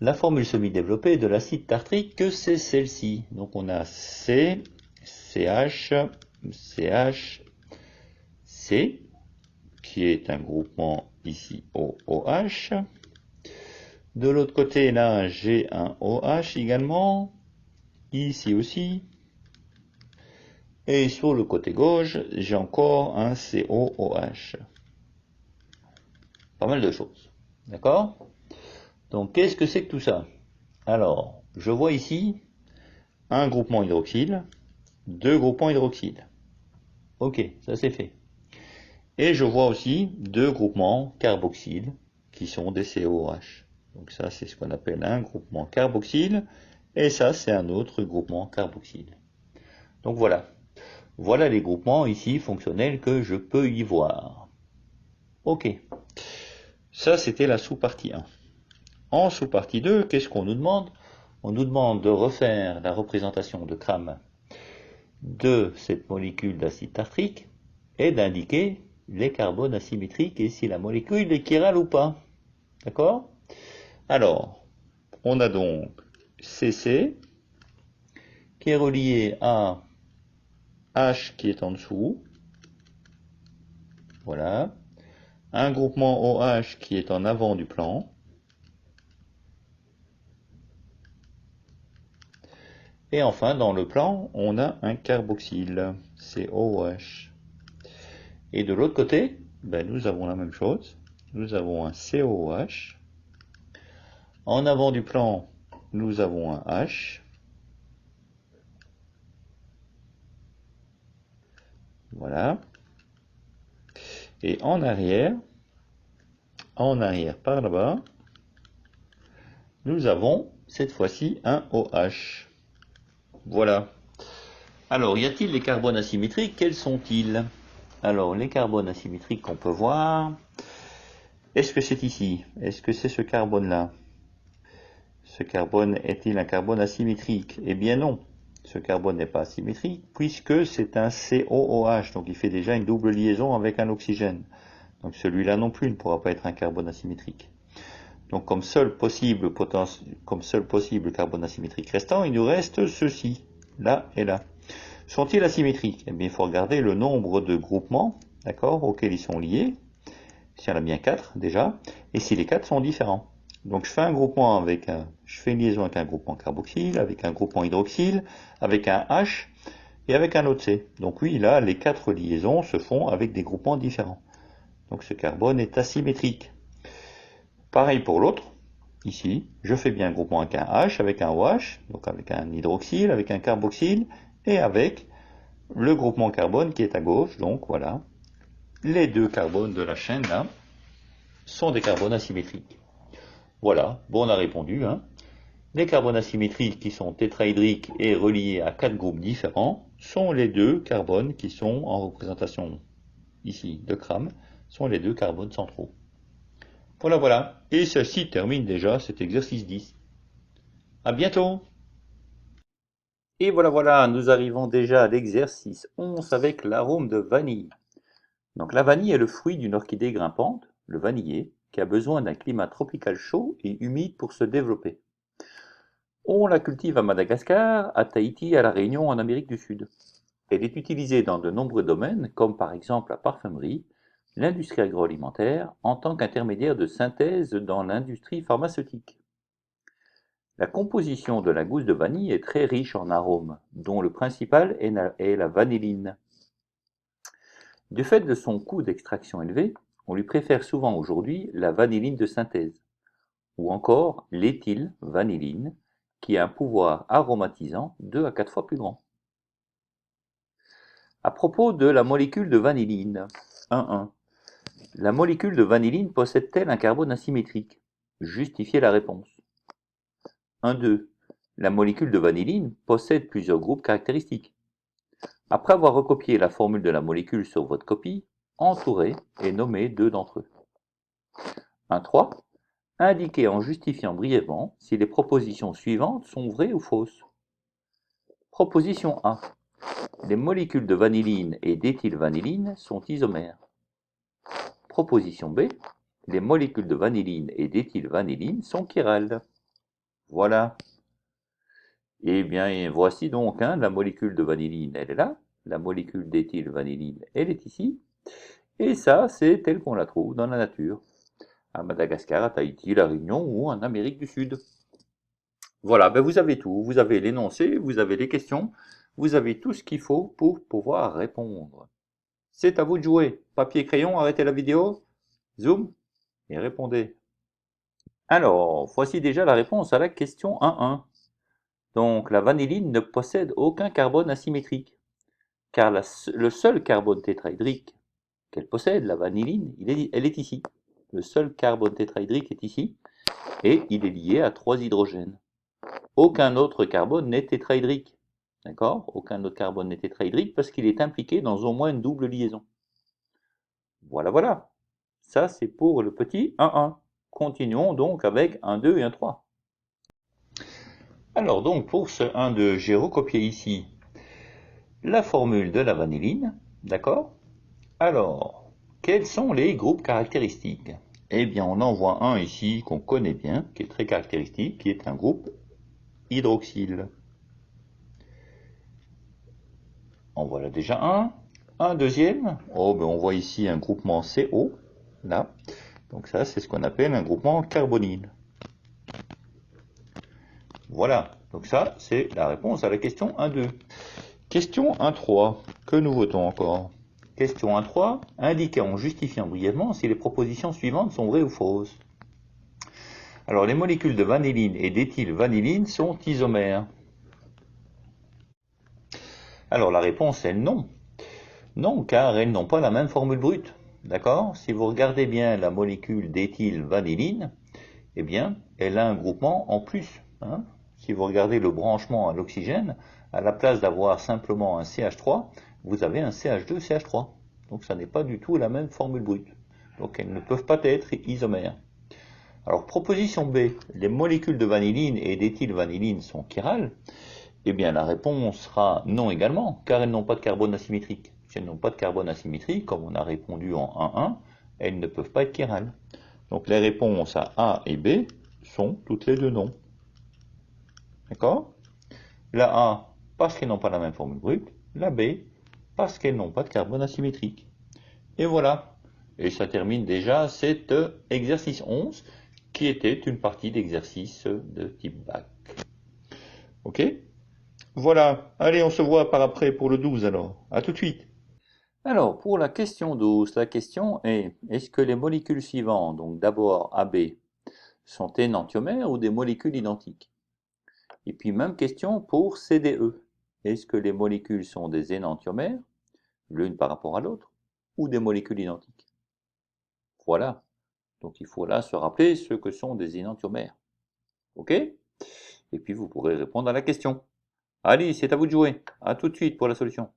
la formule semi-développée de l'acide tartrique, que c'est celle-ci. Donc on a C, CH, CH, C, qui est un groupement ici OH. De l'autre côté, là, j'ai un OH également. Ici aussi. Et sur le côté gauche, j'ai encore un COOH. Pas mal de choses. D'accord? Donc, qu'est-ce que c'est que tout ça? Alors, je vois ici un groupement hydroxyle, deux groupements hydroxyle. Ok, ça c'est fait. Et je vois aussi deux groupements carboxyles qui sont des COOH. Donc ça, c'est ce qu'on appelle un groupement carboxyle. Et ça, c'est un autre groupement carboxyle. Donc voilà. Voilà les groupements ici fonctionnels que je peux y voir. Ok. Ça, c'était la sous-partie 1. En sous-partie 2, qu'est-ce qu'on nous demande? On nous demande de refaire la représentation de Cram de cette molécule d'acide tartrique et d'indiquer les carbones asymétriques et si la molécule est chirale ou pas. D'accord? Alors, on a donc CC qui est relié à H qui est en dessous. Voilà. Un groupement OH qui est en avant du plan. Et enfin, dans le plan, on a un carboxyle, COOH. Et de l'autre côté, ben, nous avons la même chose. Nous avons un COOH. En avant du plan, nous avons un H. Voilà. Et en arrière par là-bas, nous avons cette fois-ci un OH. Voilà. Alors, y a-t-il les carbones asymétriques? Quels sont-ils? Alors, les carbones asymétriques qu'on peut voir, est-ce que c'est ici? Est-ce que c'est ce carbone-là? Ce carbone est-il un carbone asymétrique? Eh bien non, ce carbone n'est pas asymétrique puisque c'est un COOH, donc il fait déjà une double liaison avec un oxygène. Donc celui-là non plus ne pourra pas être un carbone asymétrique. Donc comme seul possible carbone asymétrique restant, il nous reste ceci, là et là. Sont-ils asymétriques? Eh bien, il faut regarder le nombre de groupements, d'accord, auxquels ils sont liés. S'il y en a bien 4 déjà, et si les 4 sont différents. Donc je fais je fais une liaison avec un groupement carboxyle, avec un groupement hydroxyle, avec un H et avec un autre C. Donc oui, là, les 4 liaisons se font avec des groupements différents. Donc ce carbone est asymétrique. Pareil pour l'autre. Ici, je fais bien un groupement avec un H, avec un OH, donc avec un hydroxyle, avec un carboxyle, et avec le groupement carbone qui est à gauche. Donc voilà, les deux carbones de la chaîne là sont des carbones asymétriques. Voilà, bon, on a répondu. Hein. Les carbones asymétriques qui sont tétrahydriques et reliés à 4 groupes différents sont les deux carbones qui sont en représentation ici de Cram, sont les deux carbones centraux. Voilà, voilà. Et ceci termine déjà cet exercice 10. À bientôt! Et voilà, voilà, nous arrivons déjà à l'exercice 11 avec l'arôme de vanille. Donc la vanille est le fruit d'une orchidée grimpante, le vanillé, qui a besoin d'un climat tropical chaud et humide pour se développer. On la cultive à Madagascar, à Tahiti et à La Réunion en Amérique du Sud. Elle est utilisée dans de nombreux domaines, comme par exemple la parfumerie, l'industrie agroalimentaire, en tant qu'intermédiaire de synthèse dans l'industrie pharmaceutique. La composition de la gousse de vanille est très riche en arômes, dont le principal est la vanilline. Du fait de son coût d'extraction élevé, on lui préfère souvent aujourd'hui la vanilline de synthèse, ou encore l'éthylvanilline, qui a un pouvoir aromatisant 2 à 4 fois plus grand. À propos de la molécule de vanilline, 1.1. La molécule de vanilline possède-t-elle un carbone asymétrique? Justifiez la réponse. 1.2. La molécule de vanilline possède plusieurs groupes caractéristiques. Après avoir recopié la formule de la molécule sur votre copie, entourez et nommez 2 d'entre eux. 1.3. Indiquez en justifiant brièvement si les propositions suivantes sont vraies ou fausses. Proposition A. Les molécules de vanilline et d'éthylvanilline sont isomères. Proposition B. Les molécules de vanilline et d'éthylvanilline sont chirales. Voilà. Eh bien, voici donc la molécule de vanilline, elle est là. La molécule d'éthylvanilline, elle est ici. Et ça, c'est tel qu'on la trouve dans la nature. À Madagascar, à Tahiti, La Réunion ou en Amérique du Sud. Voilà, ben vous avez tout. Vous avez l'énoncé, vous avez les questions, vous avez tout ce qu'il faut pour pouvoir répondre. C'est à vous de jouer. Papier, crayon, arrêtez la vidéo, zoom et répondez. Alors, voici déjà la réponse à la question 1.1. Donc, la vanilline ne possède aucun carbone asymétrique, car le seul carbone tétrahydrique qu'elle possède, la vanilline, elle est ici. Le seul carbone tétrahydrique est ici, et il est lié à 3 hydrogènes. Aucun autre carbone n'est tétrahydrique. D'accord? Aucun autre carbone n'est tétrahydrique parce qu'il est impliqué dans au moins une double liaison. Voilà, voilà. Ça, c'est pour le petit 1.1. Continuons donc avec 1.2 et 1.3. Alors donc, pour ce 1.2, j'ai recopié ici la formule de la vanilline. D'accord? Alors, quels sont les groupes caractéristiques? Eh bien, on en voit un ici qu'on connaît bien, qui est très caractéristique, qui est un groupe hydroxyle. En voilà déjà un. Un deuxième, oh, ben on voit ici un groupement CO, là. Donc ça, c'est ce qu'on appelle un groupement carbonyle. Voilà, donc ça, c'est la réponse à la question 1.2. Question 1.3, que nous votons encore? Question 1.3, indiquez en justifiant brièvement si les propositions suivantes sont vraies ou fausses. Alors, les molécules de vanilline et d'éthylvanilline sont isomères. Alors, la réponse est non. Non, car elles n'ont pas la même formule brute. D'accord? Si vous regardez bien la molécule d'éthylvanilline, eh bien, elle a un groupement en plus. Hein? Si vous regardez le branchement à l'oxygène, à la place d'avoir simplement un CH3, vous avez un CH2CH3. Donc ça n'est pas du tout la même formule brute. Donc elles ne peuvent pas être isomères. Alors proposition B, les molécules de vanilline et d'éthylvanilline sont chirales. Eh bien la réponse sera non également, car elles n'ont pas de carbone asymétrique. Si elles n'ont pas de carbone asymétrique, comme on a répondu en 1.1, elles ne peuvent pas être chirales. Donc les réponses à A et B sont toutes les deux non. D'accord? La A, parce qu'elles n'ont pas la même formule brute, la B, parce qu'elles n'ont pas de carbone asymétrique. Et voilà. Et ça termine déjà cet exercice 11, qui était une partie d'exercice de type bac. Ok? Voilà. Allez, on se voit par après pour le 12 alors. À tout de suite. Alors, pour la question 12, la question est, est-ce que les molécules suivantes, donc d'abord AB, sont énantiomères ou des molécules identiques? Et puis même question pour CDE. Est-ce que les molécules sont des énantiomères, l'une par rapport à l'autre, ou des molécules identiques? Voilà. Donc il faut là se rappeler ce que sont des énantiomères. Ok? Et puis vous pourrez répondre à la question. Allez, c'est à vous de jouer. À tout de suite pour la solution.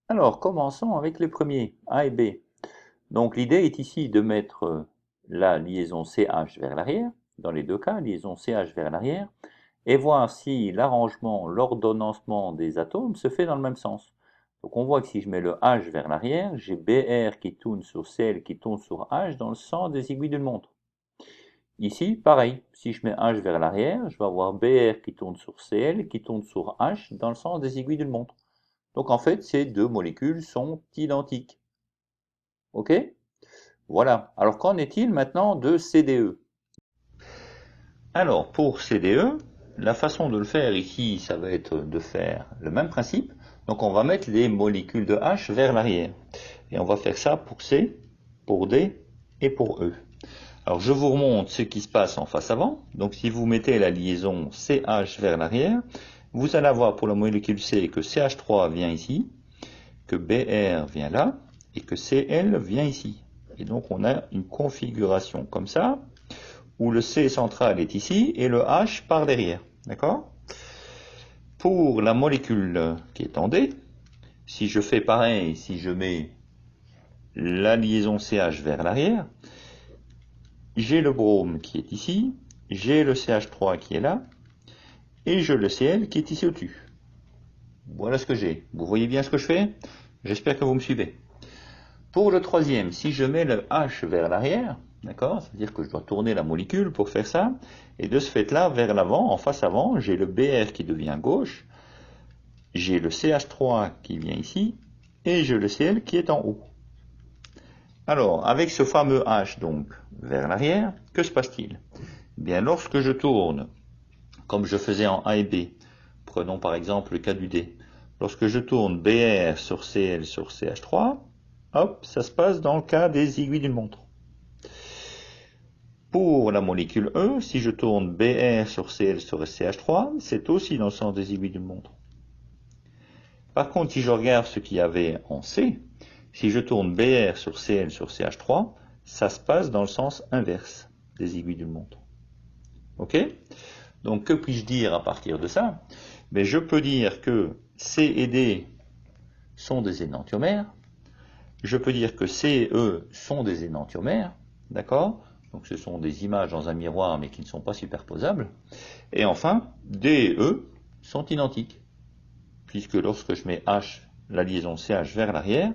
Alors, commençons avec les premiers, A et B. Donc l'idée est ici de mettre la liaison CH vers l'arrière, dans les deux cas, liaison CH vers l'arrière, et voir si l'arrangement, l'ordonnancement des atomes se fait dans le même sens. Donc on voit que si je mets le H vers l'arrière, j'ai BR qui tourne sur Cl qui tourne sur H dans le sens des aiguilles d'une montre. Ici, pareil, si je mets H vers l'arrière, je vais avoir BR qui tourne sur Cl qui tourne sur H dans le sens des aiguilles d'une montre. Donc en fait, ces deux molécules sont identiques. Ok? Voilà. Alors qu'en est-il maintenant de CDE? Alors pour CDE, la façon de le faire ici, ça va être de faire le même principe. Donc on va mettre les molécules de H vers l'arrière. Et on va faire ça pour C, pour D et pour E. Alors je vous remonte ce qui se passe en face avant. Donc si vous mettez la liaison CH vers l'arrière, vous allez avoir pour la molécule C que CH3 vient ici, que BR vient là, et que Cl vient ici. Et donc on a une configuration comme ça, où le C central est ici, et le H par derrière. D'accord? Pour la molécule qui est en D, si je fais pareil, si je mets la liaison CH vers l'arrière, j'ai le brome qui est ici, j'ai le CH3 qui est là, et j'ai le Cl qui est ici au-dessus. Voilà ce que j'ai. Vous voyez bien ce que je fais? J'espère que vous me suivez. Pour le troisième, si je mets le H vers l'arrière, d'accord, c'est-à-dire que je dois tourner la molécule pour faire ça, et de ce fait-là, vers l'avant, en face avant, j'ai le Br qui devient gauche, j'ai le CH3 qui vient ici, et j'ai le Cl qui est en haut. Alors, avec ce fameux H donc vers l'arrière, que se passe-t-il? Bien, lorsque je tourne, comme je faisais en A et B, prenons par exemple le cas du D, lorsque je tourne Br sur Cl sur CH3, hop, ça se passe dans le cas des aiguilles d'une montre. Pour la molécule E, si je tourne Br sur Cl sur CH3, c'est aussi dans le sens des aiguilles d'une montre. Par contre, si je regarde ce qu'il y avait en C, si je tourne Br sur Cl sur CH3, ça se passe dans le sens inverse des aiguilles d'une montre. Ok? Donc, que puis-je dire à partir de ça? Mais je peux dire que C et D sont des énantiomères. Je peux dire que C et E sont des énantiomères. D'accord? Donc, ce sont des images dans un miroir, mais qui ne sont pas superposables. Et enfin, D et E sont identiques, puisque lorsque je mets H, la liaison CH vers l'arrière,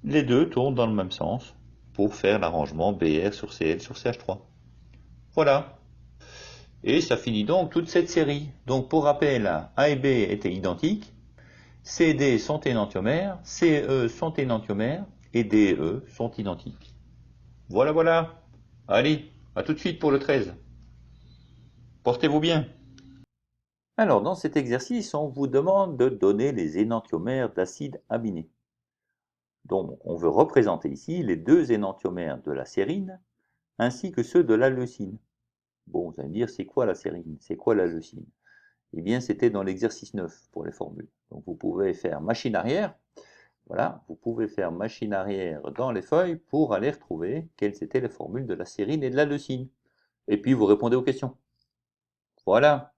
les deux tournent dans le même sens pour faire l'arrangement Br sur Cl sur CH3. Voilà. Et ça finit donc toute cette série. Donc pour rappel, A et B étaient identiques, C et D sont énantiomères, C et E sont énantiomères, et D et E sont identiques. Voilà, voilà. Allez, à tout de suite pour le 13. Portez-vous bien. Alors, dans cet exercice, on vous demande de donner les énantiomères d'acides aminés. Donc, on veut représenter ici les deux énantiomères de la sérine ainsi que ceux de la leucine. Bon, vous allez me dire, c'est quoi la sérine? C'est quoi la leucine? Eh bien, c'était dans l'exercice 9 pour les formules. Donc, vous pouvez faire machine arrière. Voilà, vous pouvez faire machine arrière dans les feuilles pour aller retrouver quelles étaient les formules de la sérine et de la leucine. Et puis, vous répondez aux questions. Voilà,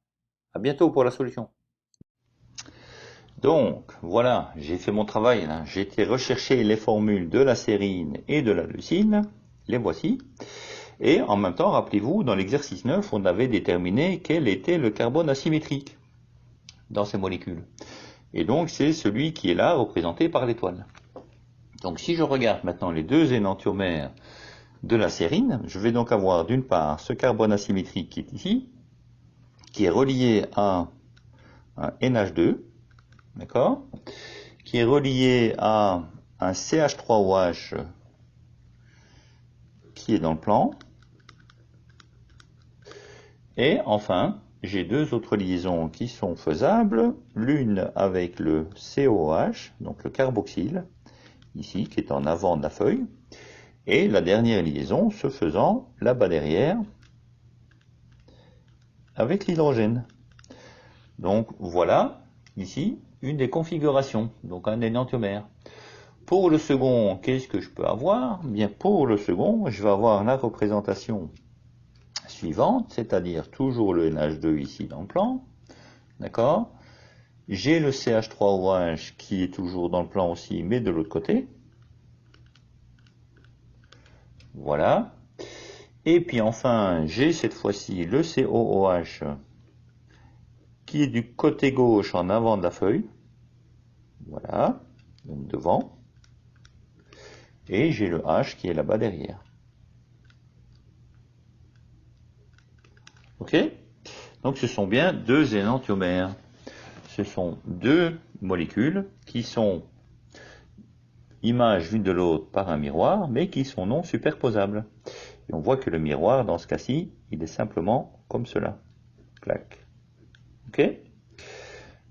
à bientôt pour la solution. Donc, voilà, j'ai fait mon travail. J'ai été rechercher les formules de la sérine et de la leucine. Les voici. Et en même temps, rappelez-vous, dans l'exercice 9, on avait déterminé quel était le carbone asymétrique dans ces molécules. Et donc, c'est celui qui est là, représenté par l'étoile. Donc, si je regarde maintenant les deux énantiomères de la sérine, je vais donc avoir d'une part ce carbone asymétrique qui est ici, qui est relié à un NH2, d'accord, qui est relié à un CH3OH qui est dans le plan. Et enfin, j'ai deux autres liaisons qui sont faisables, l'une avec le COH, donc le carboxyle, ici, qui est en avant de la feuille, et la dernière liaison se faisant là-bas derrière avec l'hydrogène. Donc voilà, ici, une des configurations, donc un énantiomère. Pour le second, qu'est-ce que je peux avoir? Bien, pour le second, je vais avoir la représentation suivante, c'est-à-dire toujours le NH2 ici dans le plan, d'accord? J'ai le CH3OH qui est toujours dans le plan aussi, mais de l'autre côté. Voilà. Et puis enfin, j'ai cette fois-ci le COOH qui est du côté gauche en avant de la feuille. Voilà, donc devant. Et j'ai le H qui est là-bas derrière. Ok? Donc ce sont bien deux énantiomères. Ce sont deux molécules qui sont images l'une de l'autre par un miroir, mais qui sont non superposables. Et on voit que le miroir, dans ce cas-ci, il est simplement comme cela. Clac. Ok?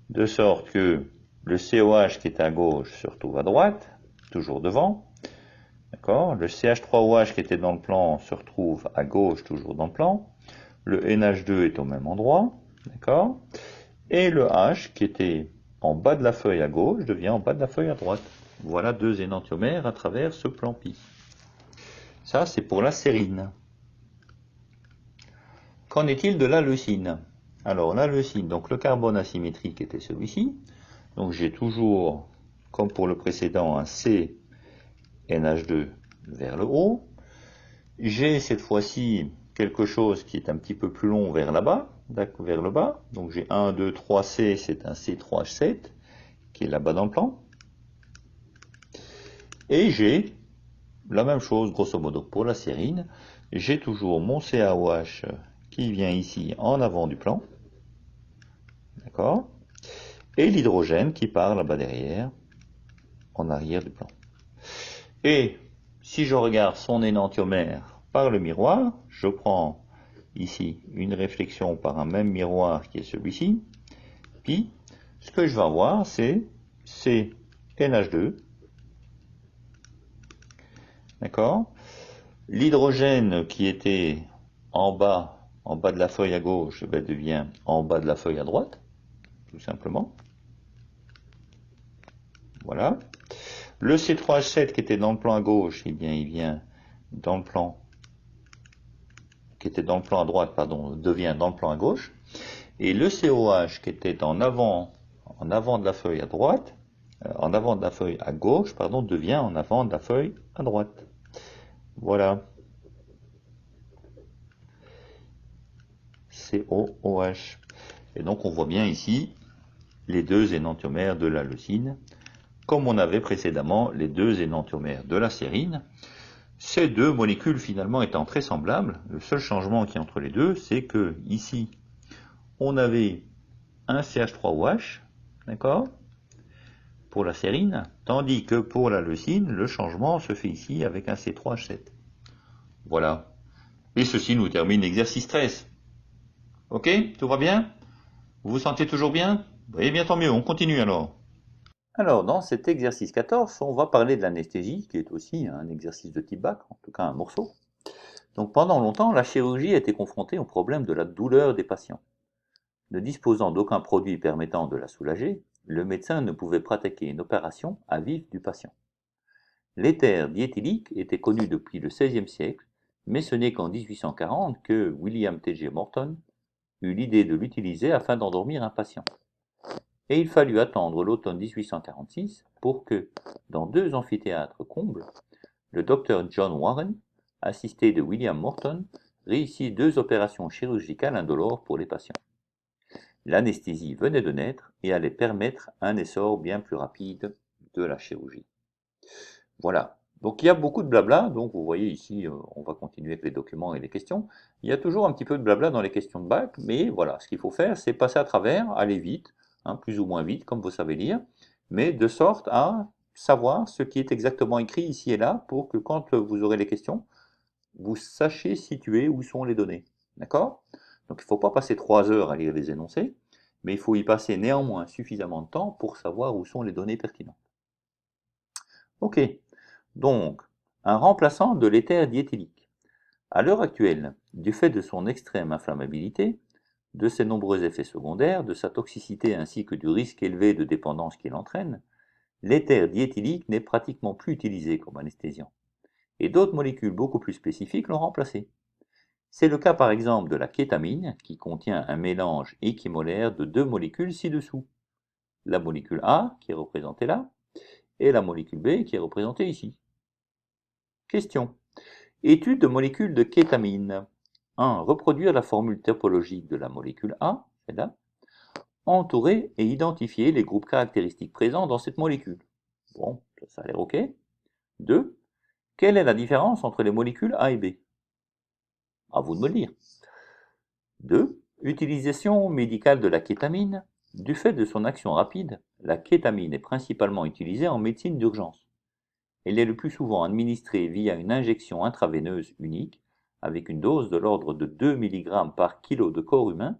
De sorte que le COH qui est à gauche se retrouve à droite, toujours devant. D'accord? Le CH3OH qui était dans le plan se retrouve à gauche, toujours dans le plan. Le NH2 est au même endroit. D'accord? Et le H qui était en bas de la feuille à gauche devient en bas de la feuille à droite. Voilà deux énantiomères à travers ce plan pi. Ça, c'est pour la sérine. Qu'en est-il de la leucine? Alors, la leucine, donc le carbone asymétrique était celui-ci. Donc, j'ai toujours, comme pour le précédent, un C NH2 vers le haut. J'ai cette fois-ci quelque chose qui est un petit peu plus long vers là-bas, vers le bas. Donc, j'ai 1, 2, 3, C, c'est un C3H7 qui est là-bas dans le plan. Et j'ai la même chose, grosso modo, pour la sérine. J'ai toujours mon CaOH qui vient ici en avant du plan. D'accord? Et l'hydrogène qui part là-bas derrière, en arrière du plan. Et si je regarde son énantiomère par le miroir, je prends ici une réflexion par un même miroir qui est celui-ci, puis ce que je vais avoir, c'est NH2, d'accord? L'hydrogène qui était en bas de la feuille à gauche, devient en bas de la feuille à droite, tout simplement. Voilà. Le C3H7 qui était dans le plan à gauche, eh bien, il vient dans le plan, qui était dans le plan à droite, pardon, devient dans le plan à gauche. Et le COH qui était en avant de la feuille à droite, en avant de la feuille à gauche, pardon, devient en avant de la feuille à droite. Voilà. COOH. Et donc on voit bien ici les deux énantiomères de la leucine, comme on avait précédemment les deux énantiomères de la sérine. Ces deux molécules finalement étant très semblables, le seul changement qui est entre les deux, c'est que ici, on avait un CH3OH, d'accord, pour la sérine, tandis que pour la leucine, le changement se fait ici avec un C3H7. Voilà. Et ceci nous termine l'exercice 13. Ok? Tout va bien? Vous vous sentez toujours bien? Eh bien tant mieux, on continue alors. Alors, dans cet exercice 14, on va parler de l'anesthésie, qui est aussi un exercice de type bac, en tout cas un morceau. Donc pendant longtemps, la chirurgie a été confrontée au problème de la douleur des patients. Ne disposant d'aucun produit permettant de la soulager, le médecin ne pouvait pratiquer une opération à vif du patient. L'éther diéthylique était connu depuis le XVIe siècle, mais ce n'est qu'en 1840 que William T. G. Morton eut l'idée de l'utiliser afin d'endormir un patient. Et il fallut attendre l'automne 1846 pour que, dans deux amphithéâtres combles, le docteur John Warren, assisté de William Morton, réussit deux opérations chirurgicales indolores pour les patients. L'anesthésie venait de naître et allait permettre un essor bien plus rapide de la chirurgie. Voilà. Donc il y a beaucoup de blabla, donc vous voyez ici, on va continuer avec les documents et les questions. Il y a toujours un petit peu de blabla dans les questions de bac, mais voilà, ce qu'il faut faire, c'est passer à travers, aller vite, hein, plus ou moins vite, comme vous savez lire, mais de sorte à savoir ce qui est exactement écrit ici et là, pour que quand vous aurez les questions, vous sachiez situer où sont les données. D'accord? Donc il ne faut pas passer 3 heures à lire les énoncés, mais il faut y passer néanmoins suffisamment de temps pour savoir où sont les données pertinentes. Ok, donc un remplaçant de l'éther diéthylique. À l'heure actuelle, du fait de son extrême inflammabilité, de ses nombreux effets secondaires, de sa toxicité ainsi que du risque élevé de dépendance qu'il entraîne, l'éther diéthylique n'est pratiquement plus utilisé comme anesthésiant, et d'autres molécules beaucoup plus spécifiques l'ont remplacé. C'est le cas par exemple de la kétamine, qui contient un mélange équimolaire de deux molécules ci-dessous. La molécule A, qui est représentée là, et la molécule B, qui est représentée ici. Question. Étude de molécules de kétamine. 1. Reproduire la formule topologique de la molécule A, celle-là. Entourer et identifier les groupes caractéristiques présents dans cette molécule. Bon, ça a l'air OK. 2. Quelle est la différence entre les molécules A et B? À vous de me le dire. 2. Utilisation médicale de la kétamine. Du fait de son action rapide, la kétamine est principalement utilisée en médecine d'urgence. Elle est le plus souvent administrée via une injection intraveineuse unique, avec une dose de l'ordre de 2 mg par kilo de corps humain,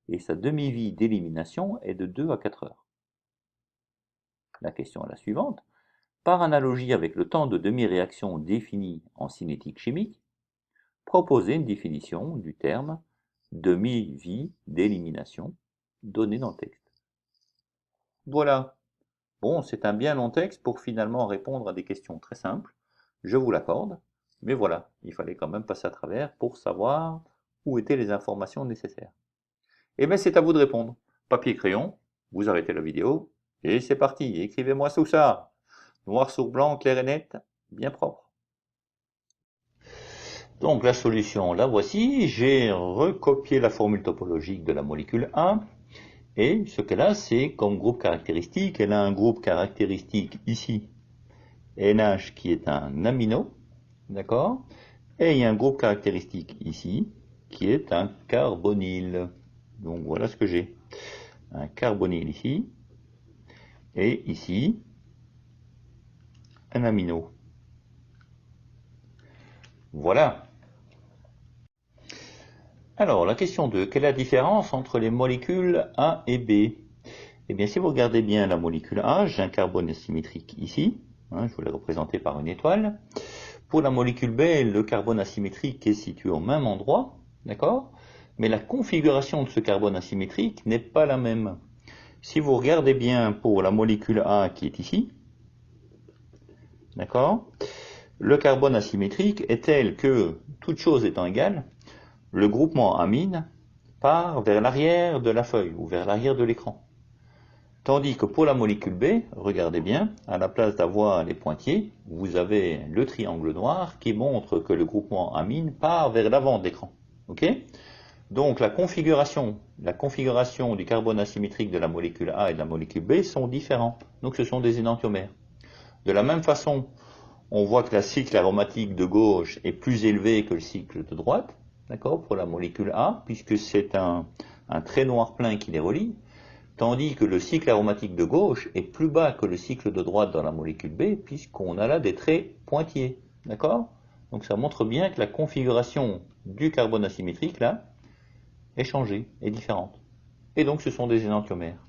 et sa demi-vie d'élimination est de 2 à 4 heures. La question est la suivante. Par analogie avec le temps de demi-réaction défini en cinétique chimique, proposez une définition du terme demi-vie d'élimination donné dans le texte. Voilà. Bon, c'est un bien long texte pour finalement répondre à des questions très simples, je vous l'accorde, mais voilà, il fallait quand même passer à travers pour savoir où étaient les informations nécessaires. Et bien c'est à vous de répondre. Papier et crayon, vous arrêtez la vidéo, et c'est parti, écrivez-moi tout ça. Noir sur blanc, clair et net, bien propre. Donc la solution, la voici, j'ai recopié la formule topologique de la molécule A, et ce qu'elle a, c'est comme groupe caractéristique, elle a un groupe caractéristique ici, NH qui est un amino, d'accord? Et il y a un groupe caractéristique ici, qui est un carbonyle. Donc voilà ce que j'ai. Un carbonyle ici, et ici, un amino. Voilà. Alors, la question 2. Quelle est la différence entre les molécules A et B? Eh bien, si vous regardez bien la molécule A, j'ai un carbone asymétrique ici. Hein, je vous l'ai représenté par une étoile. Pour la molécule B, le carbone asymétrique est situé au même endroit, d'accord? Mais la configuration de ce carbone asymétrique n'est pas la même. Si vous regardez bien pour la molécule A qui est ici, d'accord? Le carbone asymétrique est tel que, toute chose étant égale, le groupement amine part vers l'arrière de la feuille ou vers l'arrière de l'écran. Tandis que pour la molécule B, regardez bien, à la place d'avoir les pointillés, vous avez le triangle noir qui montre que le groupement amine part vers l'avant de l'écran. Ok? Donc la configuration du carbone asymétrique de la molécule A et de la molécule B sont différents. Donc ce sont des énantiomères. De la même façon, on voit que le cycle aromatique de gauche est plus élevé que le cycle de droite, d'accord, pour la molécule A, puisque c'est un trait noir plein qui les relie, tandis que le cycle aromatique de gauche est plus bas que le cycle de droite dans la molécule B, puisqu'on a là des traits pointillés, d'accord? Donc ça montre bien que la configuration du carbone asymétrique, là, est changée, est différente. Et donc ce sont des énantiomères.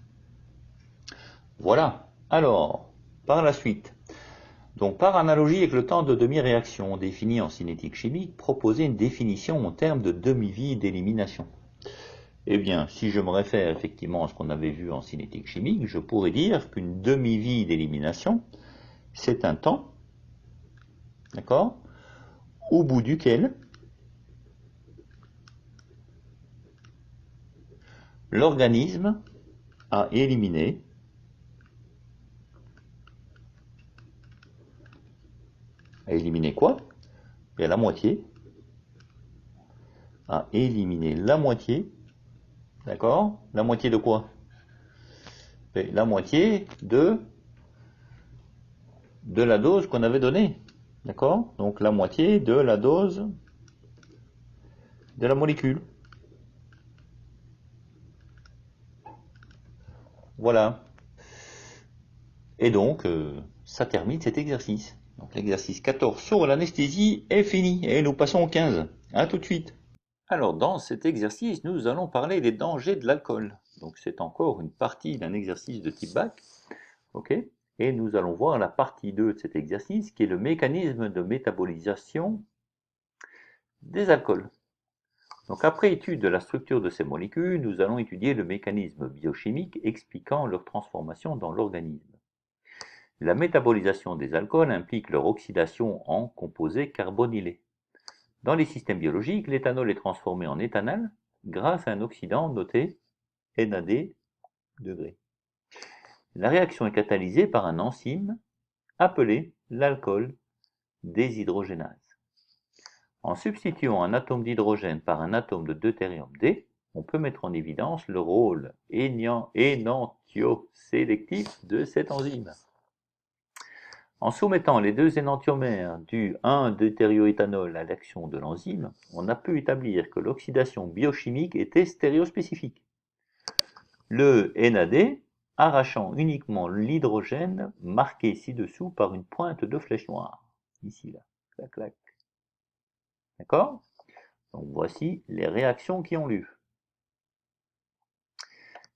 Voilà. Alors, par la suite, donc par analogie avec le temps de demi-réaction défini en cinétique chimique, proposez une définition en termes de demi-vie d'élimination. Eh bien, si je me réfère effectivement à ce qu'on avait vu en cinétique chimique, je pourrais dire qu'une demi-vie d'élimination, c'est un temps, d'accord, au bout duquel l'organisme a éliminé quoi? Bien, la moitié, a éliminé la moitié, d'accord? La moitié de quoi? La moitié de la dose qu'on avait donnée, d'accord? Donc la moitié de la dose de la molécule. Voilà. Et donc, ça termine cet exercice. Donc l'exercice 14 sur l'anesthésie est fini. Et nous passons au 15. À tout de suite. Alors, dans cet exercice, nous allons parler des dangers de l'alcool. Donc, c'est encore une partie d'un exercice de type bac. OK? Et nous allons voir la partie 2 de cet exercice, qui est le mécanisme de métabolisation des alcools. Donc, après étude de la structure de ces molécules, nous allons étudier le mécanisme biochimique expliquant leur transformation dans l'organisme. La métabolisation des alcools implique leur oxydation en composés carbonylés. Dans les systèmes biologiques, l'éthanol est transformé en éthanal grâce à un oxydant noté NAD degrés. La réaction est catalysée par un enzyme appelé l'alcool déshydrogénase. En substituant un atome d'hydrogène par un atome de deutérium D, on peut mettre en évidence le rôle énantiosélectif de cette enzyme. En soumettant les deux énantiomères du 1-deutérioéthanol à l'action de l'enzyme, on a pu établir que l'oxydation biochimique était stéréospécifique. Le NAD arrachant uniquement l'hydrogène marqué ci-dessous par une pointe de flèche noire. Ici, là. Clac, clac. D'accord? Donc voici les réactions qui ont lieu.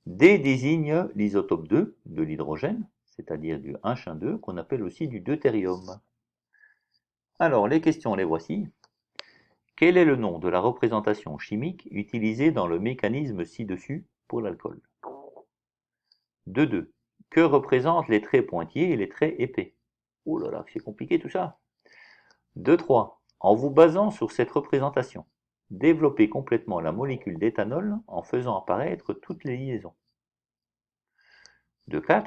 D désigne l'isotope 2 de l'hydrogène, c'est-à-dire du H2, qu'on appelle aussi du deutérium. Alors, les questions, les voici. Quel est le nom de la représentation chimique utilisée dans le mécanisme ci-dessus pour l'alcool? 2.2. Que représentent les traits pointillés et les traits épais? Oh là là, c'est compliqué tout ça. 2.3. En vous basant sur cette représentation, développez complètement la molécule d'éthanol en faisant apparaître toutes les liaisons. 2.4.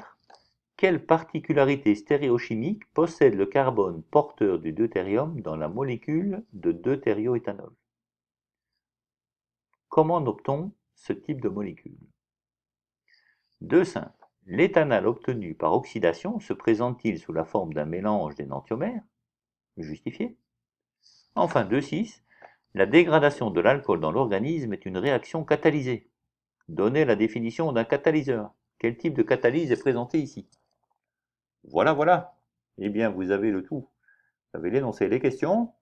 Quelle particularité stéréochimique possède le carbone porteur du deutérium dans la molécule de deutérioéthanol? Comment nomme-t-on ce type de molécule? 2.5. L'éthanal obtenu par oxydation se présente-t-il sous la forme d'un mélange d'énantiomères? Justifié. Enfin, 2.6. La dégradation de l'alcool dans l'organisme est une réaction catalysée. Donnez la définition d'un catalyseur. Quel type de catalyse est présenté ici? Voilà, voilà. Eh bien, vous avez le tout. Vous avez l'énoncé, les questions.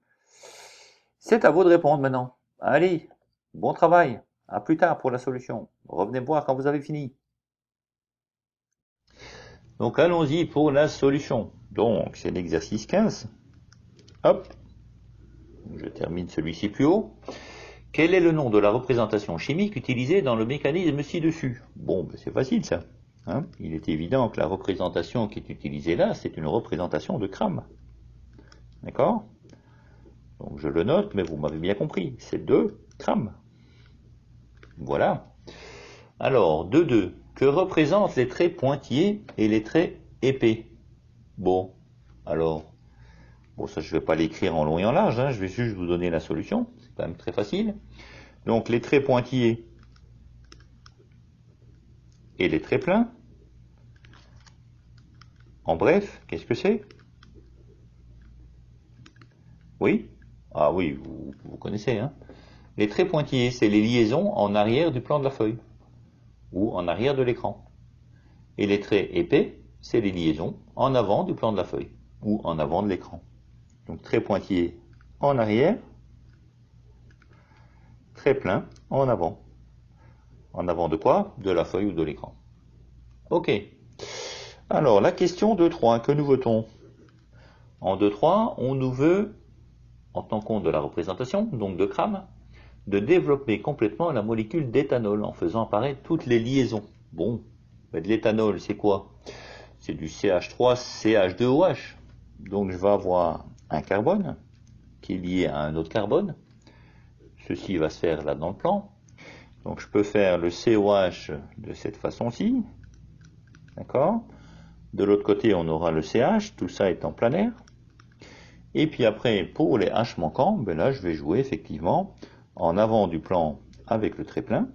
C'est à vous de répondre maintenant. Allez, bon travail. À plus tard pour la solution. Revenez me voir quand vous avez fini. Donc, allons-y pour la solution. Donc, c'est l'exercice 15. Hop. Je termine celui-ci plus haut. Quel est le nom de la représentation chimique utilisée dans le mécanisme ci-dessus? Bon, ben c'est facile ça. Hein, il est évident que la représentation qui est utilisée là, c'est une représentation de Cram. D'accord? Donc je le note, mais vous m'avez bien compris, c'est 2 Cram. Voilà. Alors, 2.2. Que représentent les traits pointillés et les traits épais? Bon, alors, bon ça je ne vais pas l'écrire en long et en large, hein, je vais juste vous donner la solution, c'est quand même très facile. Donc les traits pointillés et les traits pleins. En bref, qu'est-ce que c'est? Oui? Ah oui, vous connaissez, hein? Les traits pointillés, c'est les liaisons en arrière du plan de la feuille, ou en arrière de l'écran. Et les traits épais, c'est les liaisons en avant du plan de la feuille, ou en avant de l'écran. Donc trait pointillé en arrière, trait plein en avant. En avant de quoi? De la feuille ou de l'écran. Ok. Alors, la question 2.3, que nous veut-on? En 2.3, on nous veut, en tenant compte de la représentation, donc de Cram, de développer complètement la molécule d'éthanol en faisant apparaître toutes les liaisons. Bon, de l'éthanol, c'est quoi? C'est du CH3CH2OH. Donc je vais avoir un carbone qui est lié à un autre carbone. Ceci va se faire là dans le plan. Donc je peux faire le COH de cette façon-ci. D'accord? De l'autre côté, on aura le CH, tout ça est en planaire. Et puis après, pour les H manquants, ben là, je vais jouer effectivement en avant du plan avec le trait plein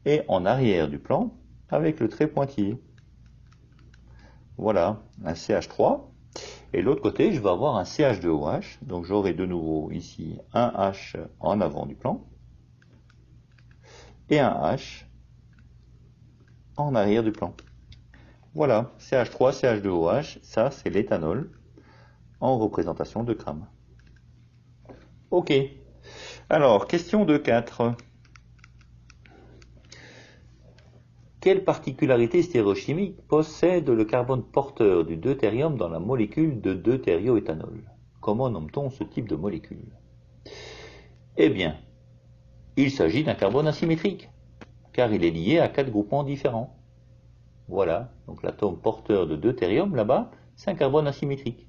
et en arrière du plan avec le trait pointillé. Voilà, un CH3. Et de l'autre côté, je vais avoir un CH2OH. Donc j'aurai de nouveau ici un H en avant du plan et un H en arrière du plan. Voilà, CH3, CH2OH, ça c'est l'éthanol en représentation de grammes. Ok. Alors, question de 4. Quelle particularité stéréochimique possède le carbone porteur du deutérium dans la molécule de deutérioéthanol? Comment nomme-t-on ce type de molécule? Eh bien, il s'agit d'un carbone asymétrique, car il est lié à 4 groupements différents. Voilà, donc l'atome porteur de deutérium, là-bas, c'est un carbone asymétrique.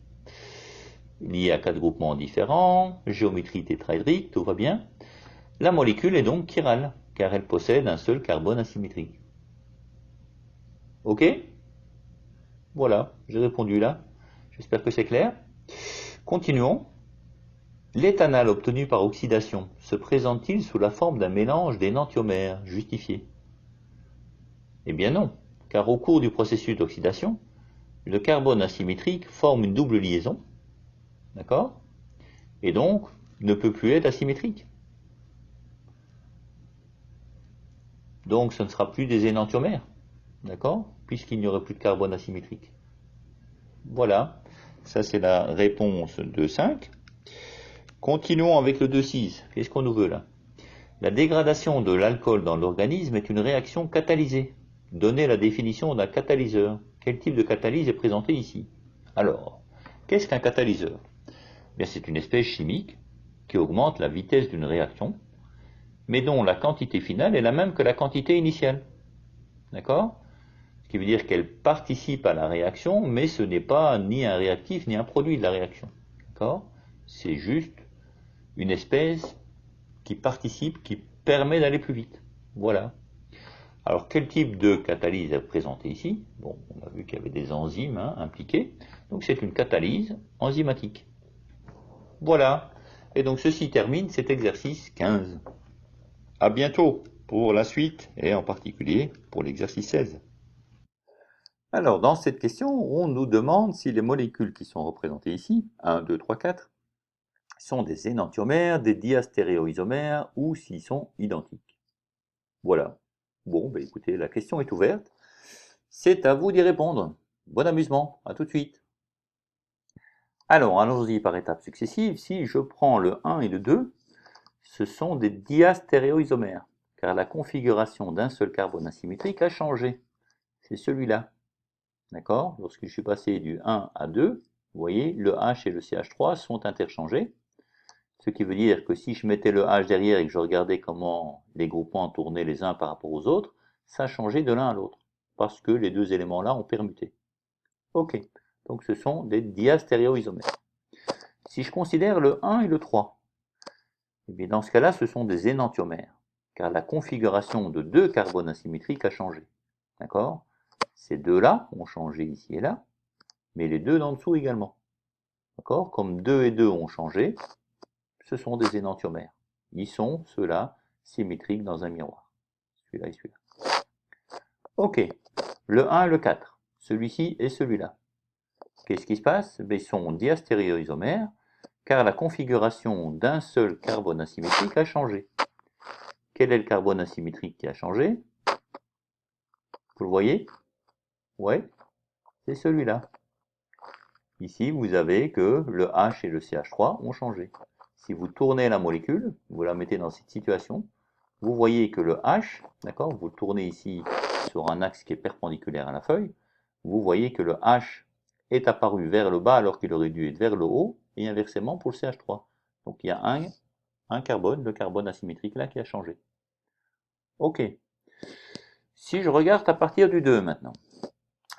Lié à 4 groupements différents, géométrie tétraédrique, tout va bien. La molécule est donc chirale, car elle possède un seul carbone asymétrique. Ok? Voilà, j'ai répondu là. J'espère que c'est clair. Continuons. L'éthanal obtenu par oxydation se présente-t-il sous la forme d'un mélange d'énantiomères justifié? Eh bien non, car au cours du processus d'oxydation, le carbone asymétrique forme une double liaison, d'accord? Et donc ne peut plus être asymétrique. Donc ce ne sera plus des énantiomères, d'accord? Puisqu'il n'y aurait plus de carbone asymétrique. Voilà, ça c'est la réponse de 5. Continuons avec le 2,6. Qu'est-ce qu'on nous veut là? La dégradation de l'alcool dans l'organisme est une réaction catalysée. Donnez la définition d'un catalyseur. Quel type de catalyse est présenté ici? Alors, qu'est-ce qu'un catalyseur? Bien, c'est une espèce chimique qui augmente la vitesse d'une réaction, mais dont la quantité finale est la même que la quantité initiale. D'accord? Ce qui veut dire qu'elle participe à la réaction, mais ce n'est pas ni un réactif ni un produit de la réaction. D'accord? C'est juste une espèce qui participe, qui permet d'aller plus vite. Voilà. Alors, quel type de catalyse est présenté ici? Bon, on a vu qu'il y avait des enzymes impliquées. Donc, c'est une catalyse enzymatique. Voilà. Et donc, ceci termine cet exercice 15. À bientôt pour la suite, et en particulier pour l'exercice 16. Alors, dans cette question, on nous demande si les molécules qui sont représentées ici, 1, 2, 3, 4, sont des énantiomères, des diastéréoisomères, ou s'ils sont identiques. Voilà. Bon, ben écoutez, la question est ouverte. C'est à vous d'y répondre. Bon amusement, à tout de suite. Alors, allons-y par étapes successives. Si je prends le 1 et le 2, ce sont des diastéréoisomères, car la configuration d'un seul carbone asymétrique a changé. C'est celui-là. D'accord? Lorsque je suis passé du 1 à 2, vous voyez, le H et le CH3 sont interchangés. Ce qui veut dire que si je mettais le H derrière et que je regardais comment les groupements tournaient les uns par rapport aux autres, ça changeait de l'un à l'autre, parce que les deux éléments-là ont permuté. Ok, donc ce sont des diastéréoisomères. Si je considère le 1 et le 3, eh bien dans ce cas-là, ce sont des énantiomères, car la configuration de deux carbones asymétriques a changé. D'accord? Ces deux-là ont changé ici et là, mais les deux d'en dessous également. D'accord? Comme 2 et 2 ont changé, ce sont des énantiomères. Ils sont, ceux-là, symétriques dans un miroir. Celui-là et celui-là. Ok, le 1 et le 4, celui-ci et celui-là. Qu'est-ce qui se passe? Ils sont diastéréoisomères, car la configuration d'un seul carbone asymétrique a changé. Quel est le carbone asymétrique qui a changé? Vous le voyez? Ouais, c'est celui-là. Ici, vous avez que le H et le CH3 ont changé. Si vous tournez la molécule, vous la mettez dans cette situation, vous voyez que le H, d'accord, vous le tournez ici sur un axe qui est perpendiculaire à la feuille, vous voyez que le H est apparu vers le bas alors qu'il aurait dû être vers le haut, et inversement pour le CH3. Donc il y a un carbone, le carbone asymétrique là, qui a changé. Ok. Si je regarde à partir du 2 maintenant,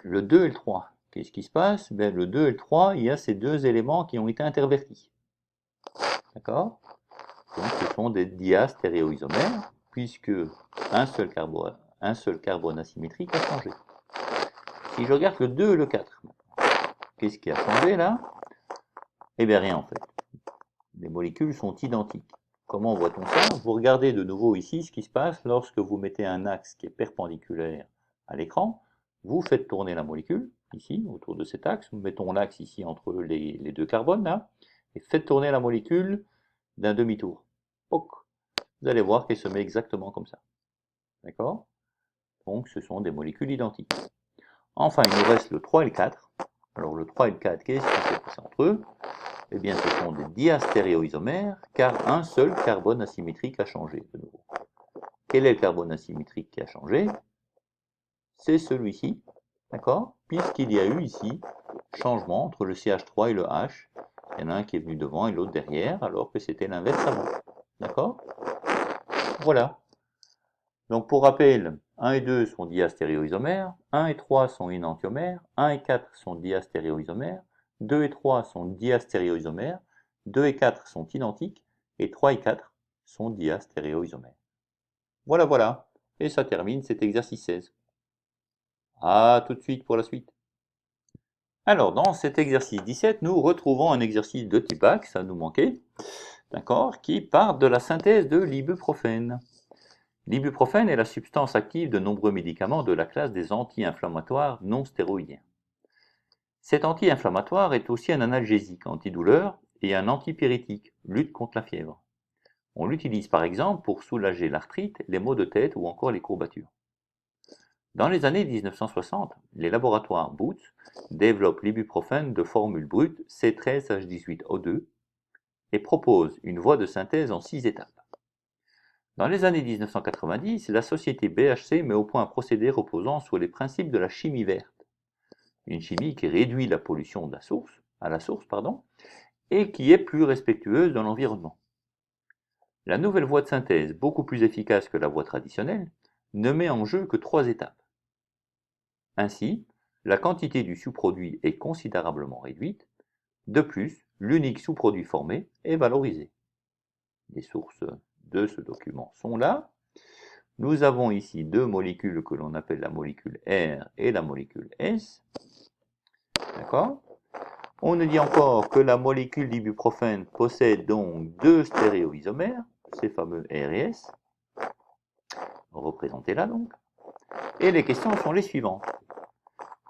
le 2 et le 3, qu'est-ce qui se passe? Le 2 et le 3, il y a ces deux éléments qui ont été intervertis. D'accord? Donc ce sont des diastéréoisomères, puisque un seul carbone asymétrique a changé. Si je regarde le 2 et le 4, qu'est-ce qui a changé là? Eh bien rien en fait. Les molécules sont identiques. Comment voit-on ça? Vous regardez de nouveau ici ce qui se passe lorsque vous mettez un axe qui est perpendiculaire à l'écran, vous faites tourner la molécule, ici, autour de cet axe, mettons l'axe ici entre les deux carbones là, et faites tourner la molécule d'un demi-tour. Vous allez voir qu'elle se met exactement comme ça. D'accord? Donc ce sont des molécules identiques. Enfin, il nous reste le 3 et le 4. Alors le 3 et le 4, qu'est-ce qui s'est passé entre eux? Eh bien, ce sont des diastéréoisomères, car un seul carbone asymétrique a changé de nouveau. Quel est le carbone asymétrique qui a changé? C'est celui-ci, d'accord? Puisqu'il y a eu ici changement entre le CH3 et le H. Il y en a un qui est venu devant et l'autre derrière, alors que c'était l'inverse avant. D'accord? Voilà. Donc pour rappel, 1 et 2 sont diastéréoisomères, 1 et 3 sont énantiomères, 1 et 4 sont diastéréoisomères, 2 et 3 sont diastéréoisomères, 2 et 4 sont identiques, et 3 et 4 sont diastéréoisomères. Voilà, voilà. Et ça termine cet exercice 16. À tout de suite pour la suite. Alors, dans cet exercice 17, nous retrouvons un exercice de type BAC, ça nous manquait, d'accord, qui part de la synthèse de l'ibuprofène. L'ibuprofène est la substance active de nombreux médicaments de la classe des anti-inflammatoires non stéroïdiens. Cet anti-inflammatoire est aussi un analgésique, antidouleur et un antipyrétique, lutte contre la fièvre. On l'utilise par exemple pour soulager l'arthrite, les maux de tête ou encore les courbatures. Dans les années 1960, les laboratoires Boots développent l'ibuprofène de formule brute C13H18O2 et proposent une voie de synthèse en 6 étapes. Dans les années 1990, la société BHC met au point un procédé reposant sur les principes de la chimie verte, une chimie qui réduit la pollution à la source, et qui est plus respectueuse de l'environnement. La nouvelle voie de synthèse, beaucoup plus efficace que la voie traditionnelle, ne met en jeu que 3 étapes. Ainsi, la quantité du sous-produit est considérablement réduite. De plus, l'unique sous-produit formé est valorisé. Les sources de ce document sont là. Nous avons ici deux molécules que l'on appelle la molécule R et la molécule S. D'accord? On nous dit encore que la molécule d'ibuprofène possède donc deux stéréoisomères, ces fameux R et S. Représentez là donc. Et les questions sont les suivantes.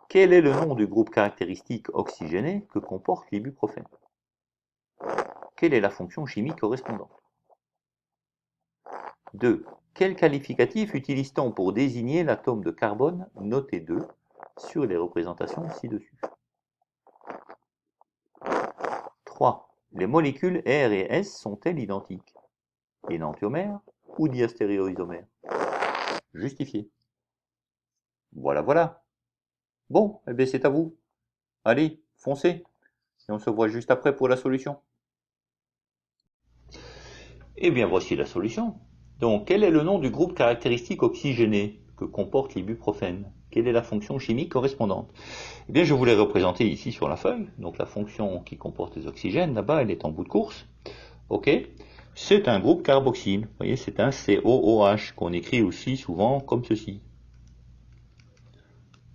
Quel est le nom du groupe caractéristique oxygéné que comporte l'ibuprofène? Quelle est la fonction chimique correspondante? 2. Quel qualificatif utilise-t-on pour désigner l'atome de carbone noté 2 sur les représentations ci-dessus? 3. Les molécules R et S sont-elles identiques? Énantiomères ou diastéréoisomères? Justifié. Voilà, voilà. Bon, eh bien c'est à vous. Allez, foncez. Et on se voit juste après pour la solution. Eh bien voici la solution. Donc, quel est le nom du groupe caractéristique oxygéné que comporte l'ibuprofène? Quelle est la fonction chimique correspondante? Eh bien, je vous l'ai représenté ici sur la feuille. Donc, la fonction qui comporte les oxygènes, là-bas, elle est en bout de course. OK? C'est un groupe carboxyle. Vous voyez, c'est un COOH qu'on écrit aussi souvent comme ceci.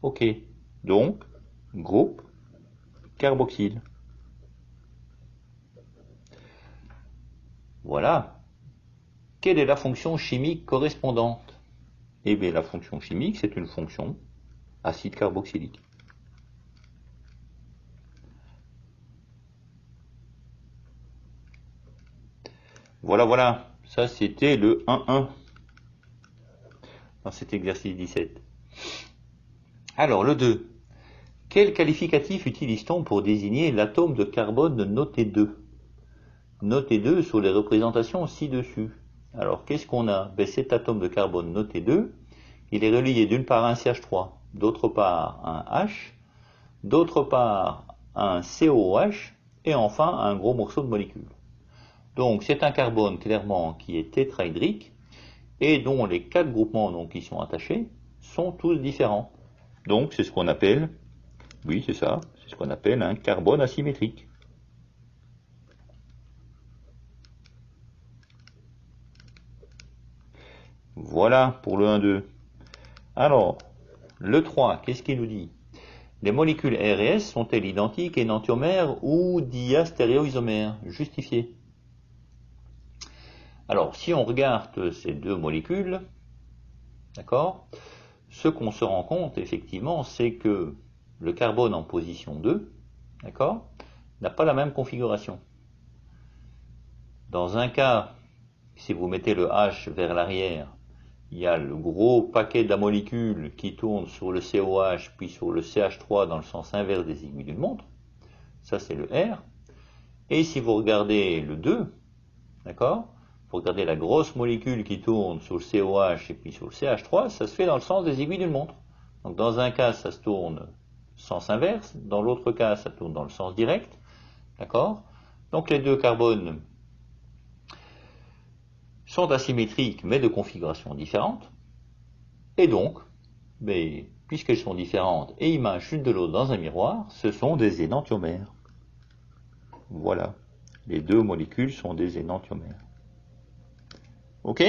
OK. Donc, groupe carboxyle. Voilà. Quelle est la fonction chimique correspondante? Eh bien, la fonction chimique, c'est une fonction acide carboxylique. Voilà, voilà. Ça, c'était le 1-1 dans cet exercice 17. Alors, le 2. Quel qualificatif utilise-t-on pour désigner l'atome de carbone noté 2? Noté 2 sur les représentations ci-dessus. Alors, qu'est-ce qu'on a? Ben, cet atome de carbone noté 2, il est relié d'une part à un CH3, d'autre part à un H, d'autre part à un COOH, et enfin à un gros morceau de molécule. Donc, c'est un carbone clairement qui est tétrahydrique, et dont les 4 groupements donc, qui sont attachés sont tous différents. Donc, c'est ce qu'on appelle, oui, c'est ça, c'est ce qu'on appelle un carbone asymétrique. Voilà pour le 1-2. Alors, le 3, qu'est-ce qu'il nous dit? Les molécules R et S sont-elles identiques, énantiomères ou diastéréoisomères? Justifié. Alors, si on regarde ces deux molécules, d'accord, ce qu'on se rend compte, effectivement, c'est que le carbone en position 2, d'accord, n'a pas la même configuration. Dans un cas, si vous mettez le H vers l'arrière, il y a le gros paquet de la molécule qui tourne sur le COH puis sur le CH3 dans le sens inverse des aiguilles d'une montre. Ça, c'est le R. Et si vous regardez le 2, d'accord, vous regardez la grosse molécule qui tourne sur le COH et puis sur le CH3, ça se fait dans le sens des aiguilles d'une montre. Donc dans un cas, ça se tourne sens inverse, dans l'autre cas, ça tourne dans le sens direct, d'accord. Donc les deux carbones sont asymétriques mais de configuration différente, et donc, puisqu'elles sont différentes et imagent l'une de l'autre dans un miroir, ce sont des énantiomères. Voilà, les deux molécules sont des énantiomères. Ok?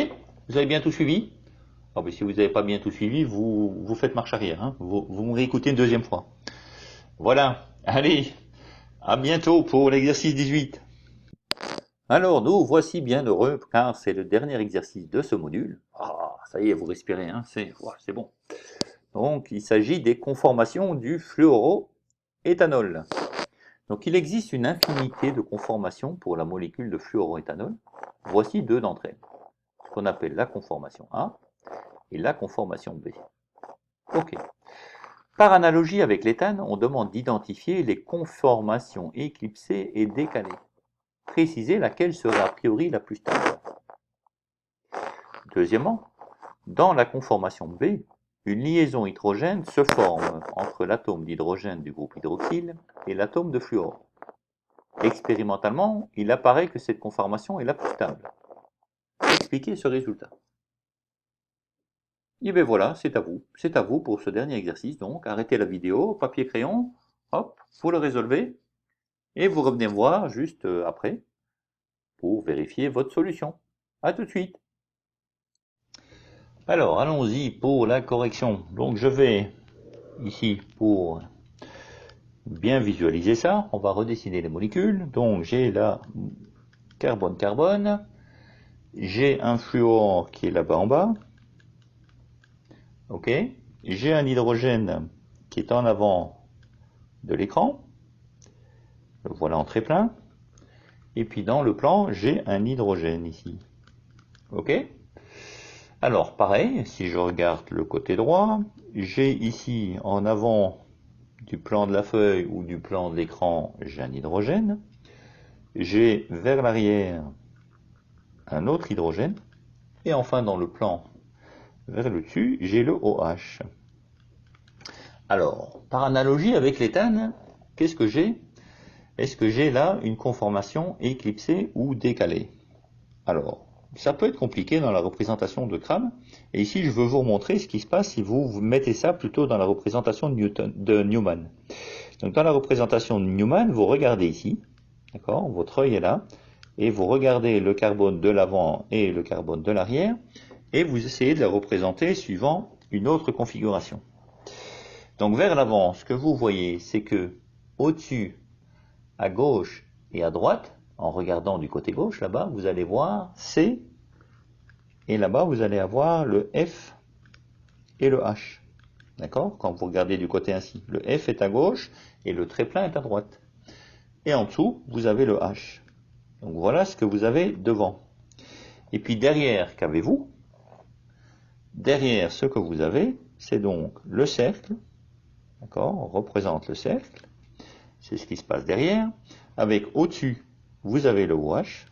Vous avez bien tout suivi? Ah, mais si vous n'avez pas bien tout suivi, vous faites marche arrière, hein. Vous me réécoutez une deuxième fois. Voilà, allez, à bientôt pour l'exercice 18. Alors, nous voici bien heureux, car c'est le dernier exercice de ce module. Ah, ça y est, vous respirez, hein, c'est bon. Donc, il s'agit des conformations du fluoroéthanol. Donc, il existe une infinité de conformations pour la molécule de fluoroéthanol. Voici deux d'entre elles, ce qu'on appelle la conformation A et la conformation B. Ok. Par analogie avec l'éthane, on demande d'identifier les conformations éclipsées et décalées. Préciser laquelle serait a priori la plus stable. Deuxièmement, dans la conformation B, une liaison hydrogène se forme entre l'atome d'hydrogène du groupe hydroxyle et l'atome de fluor. Expérimentalement, il apparaît que cette conformation est la plus stable. Expliquez ce résultat. Et bien voilà, c'est à vous pour ce dernier exercice. Donc, arrêtez la vidéo, papier crayon, hop, vous le résolvez, et vous revenez voir juste après pour vérifier votre solution. A tout de suite. Alors, allons-y pour la correction. Donc, je vais ici pour bien visualiser ça. On va redessiner les molécules. Donc, j'ai là carbone-carbone. J'ai un fluor qui est là-bas en bas. Ok. J'ai un hydrogène qui est en avant de l'écran. Le voilà en très plein. Et puis dans le plan, j'ai un hydrogène ici. Ok. Alors pareil, si je regarde le côté droit, j'ai ici en avant du plan de la feuille ou du plan de l'écran, j'ai un hydrogène. J'ai vers l'arrière un autre hydrogène. Et enfin dans le plan vers le dessus, j'ai le OH. Alors, par analogie avec l'éthane, qu'est-ce que j'ai? Est-ce que j'ai là une conformation éclipsée ou décalée? Alors, ça peut être compliqué dans la représentation de Crabbe, et ici je veux vous montrer ce qui se passe si vous mettez ça plutôt dans la représentation de Newman. Donc dans la représentation de Newman, vous regardez ici, d'accord, votre œil est là, et vous regardez le carbone de l'avant et le carbone de l'arrière, et vous essayez de la représenter suivant une autre configuration. Donc vers l'avant, ce que vous voyez, c'est que au-dessus, à gauche et à droite, en regardant du côté gauche, là-bas, vous allez voir C, et là-bas, vous allez avoir le F et le H. D'accord? Quand vous regardez du côté ainsi, le F est à gauche et le trait plein est à droite. Et en dessous, vous avez le H. Donc voilà ce que vous avez devant. Et puis derrière, qu'avez-vous? Derrière, ce que vous avez, c'est donc le cercle. D'accord? On représente le cercle. C'est ce qui se passe derrière. Avec au-dessus, vous avez le OH.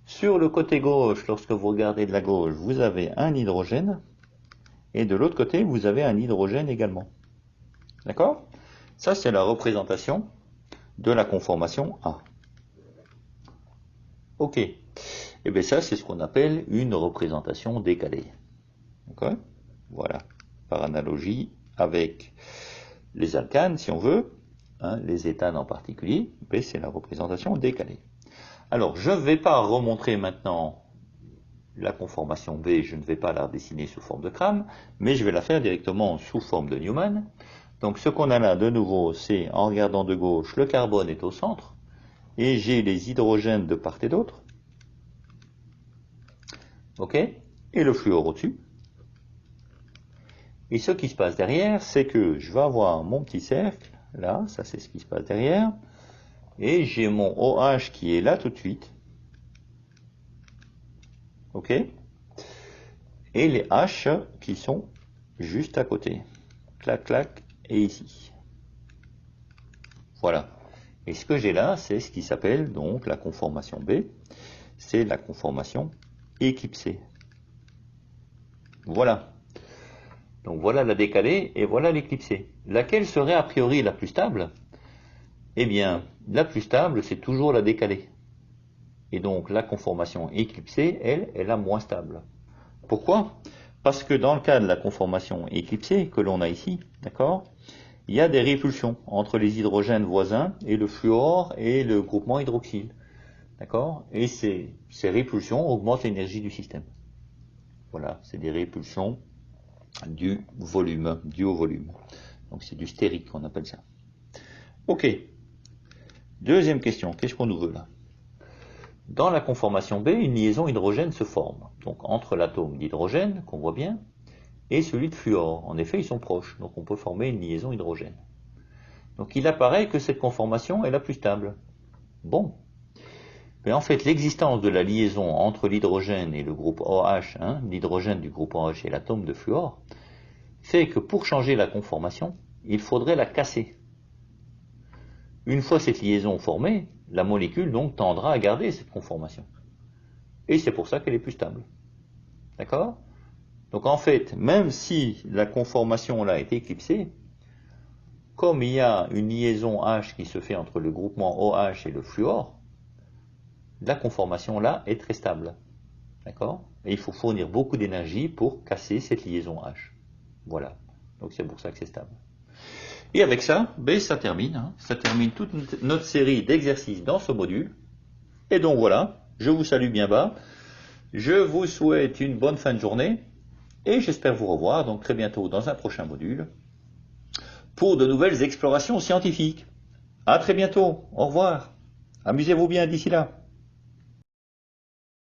Sur le côté gauche, lorsque vous regardez de la gauche, vous avez un hydrogène. Et de l'autre côté, vous avez un hydrogène également. D'accord? Ça, c'est la représentation de la conformation A. Ok. Et bien ça, c'est ce qu'on appelle une représentation décalée. D'accord? Voilà. Par analogie avec les alcanes, si on veut, hein, les éthanes en particulier, c'est la représentation décalée. Alors, je ne vais pas remontrer maintenant la conformation B, je ne vais pas la dessiner sous forme de Crabbe, mais je vais la faire directement sous forme de Newman. Donc ce qu'on a là de nouveau, c'est en regardant de gauche, le carbone est au centre, et j'ai les hydrogènes de part et d'autre. Ok? Et le fluor au-dessus. Et ce qui se passe derrière, c'est que je vais avoir mon petit cercle, là, ça c'est ce qui se passe derrière, et j'ai mon OH qui est là tout de suite. Ok? et les H qui sont juste à côté. Clac, clac, et ici. Voilà. Et ce que j'ai là, c'est ce qui s'appelle donc la conformation B. C'est la conformation éclipsée. Voilà. Donc voilà la décalée et voilà l'éclipsée. Laquelle serait a priori la plus stable? Eh bien, la plus stable, c'est toujours la décalée. Et donc la conformation éclipsée, elle, est la moins stable. Pourquoi? Parce que dans le cas de la conformation éclipsée que l'on a ici, d'accord, il y a des répulsions entre les hydrogènes voisins et le fluor et le groupement hydroxyle. D'accord? Et ces répulsions augmentent l'énergie du système. Voilà, c'est des répulsions du volume, dues au volume. Donc c'est du stérique qu'on appelle ça. Ok. Deuxième question, qu'est-ce qu'on nous veut là? Dans la conformation B, une liaison hydrogène se forme. Donc entre l'atome d'hydrogène, qu'on voit bien, et celui de fluor. En effet, ils sont proches, donc on peut former une liaison hydrogène. Donc il apparaît que cette conformation est la plus stable. Bon. Mais en fait, l'existence de la liaison entre l'hydrogène et le groupe OH, l'hydrogène du groupe OH et l'atome de fluor, fait que pour changer la conformation, il faudrait la casser. Une fois cette liaison formée, la molécule donc tendra à garder cette conformation. Et c'est pour ça qu'elle est plus stable. D'accord? Donc en fait, même si la conformation là est éclipsée, comme il y a une liaison H qui se fait entre le groupement OH et le fluor, la conformation là est très stable. D'accord? Et il faut fournir beaucoup d'énergie pour casser cette liaison H. Voilà. Donc c'est pour ça que c'est stable. Et avec ça, ça termine. Ça termine toute notre série d'exercices dans ce module. Et donc voilà, je vous salue bien bas. Je vous souhaite une bonne fin de journée. Et j'espère vous revoir donc très bientôt dans un prochain module pour de nouvelles explorations scientifiques. À très bientôt. Au revoir. Amusez-vous bien d'ici là.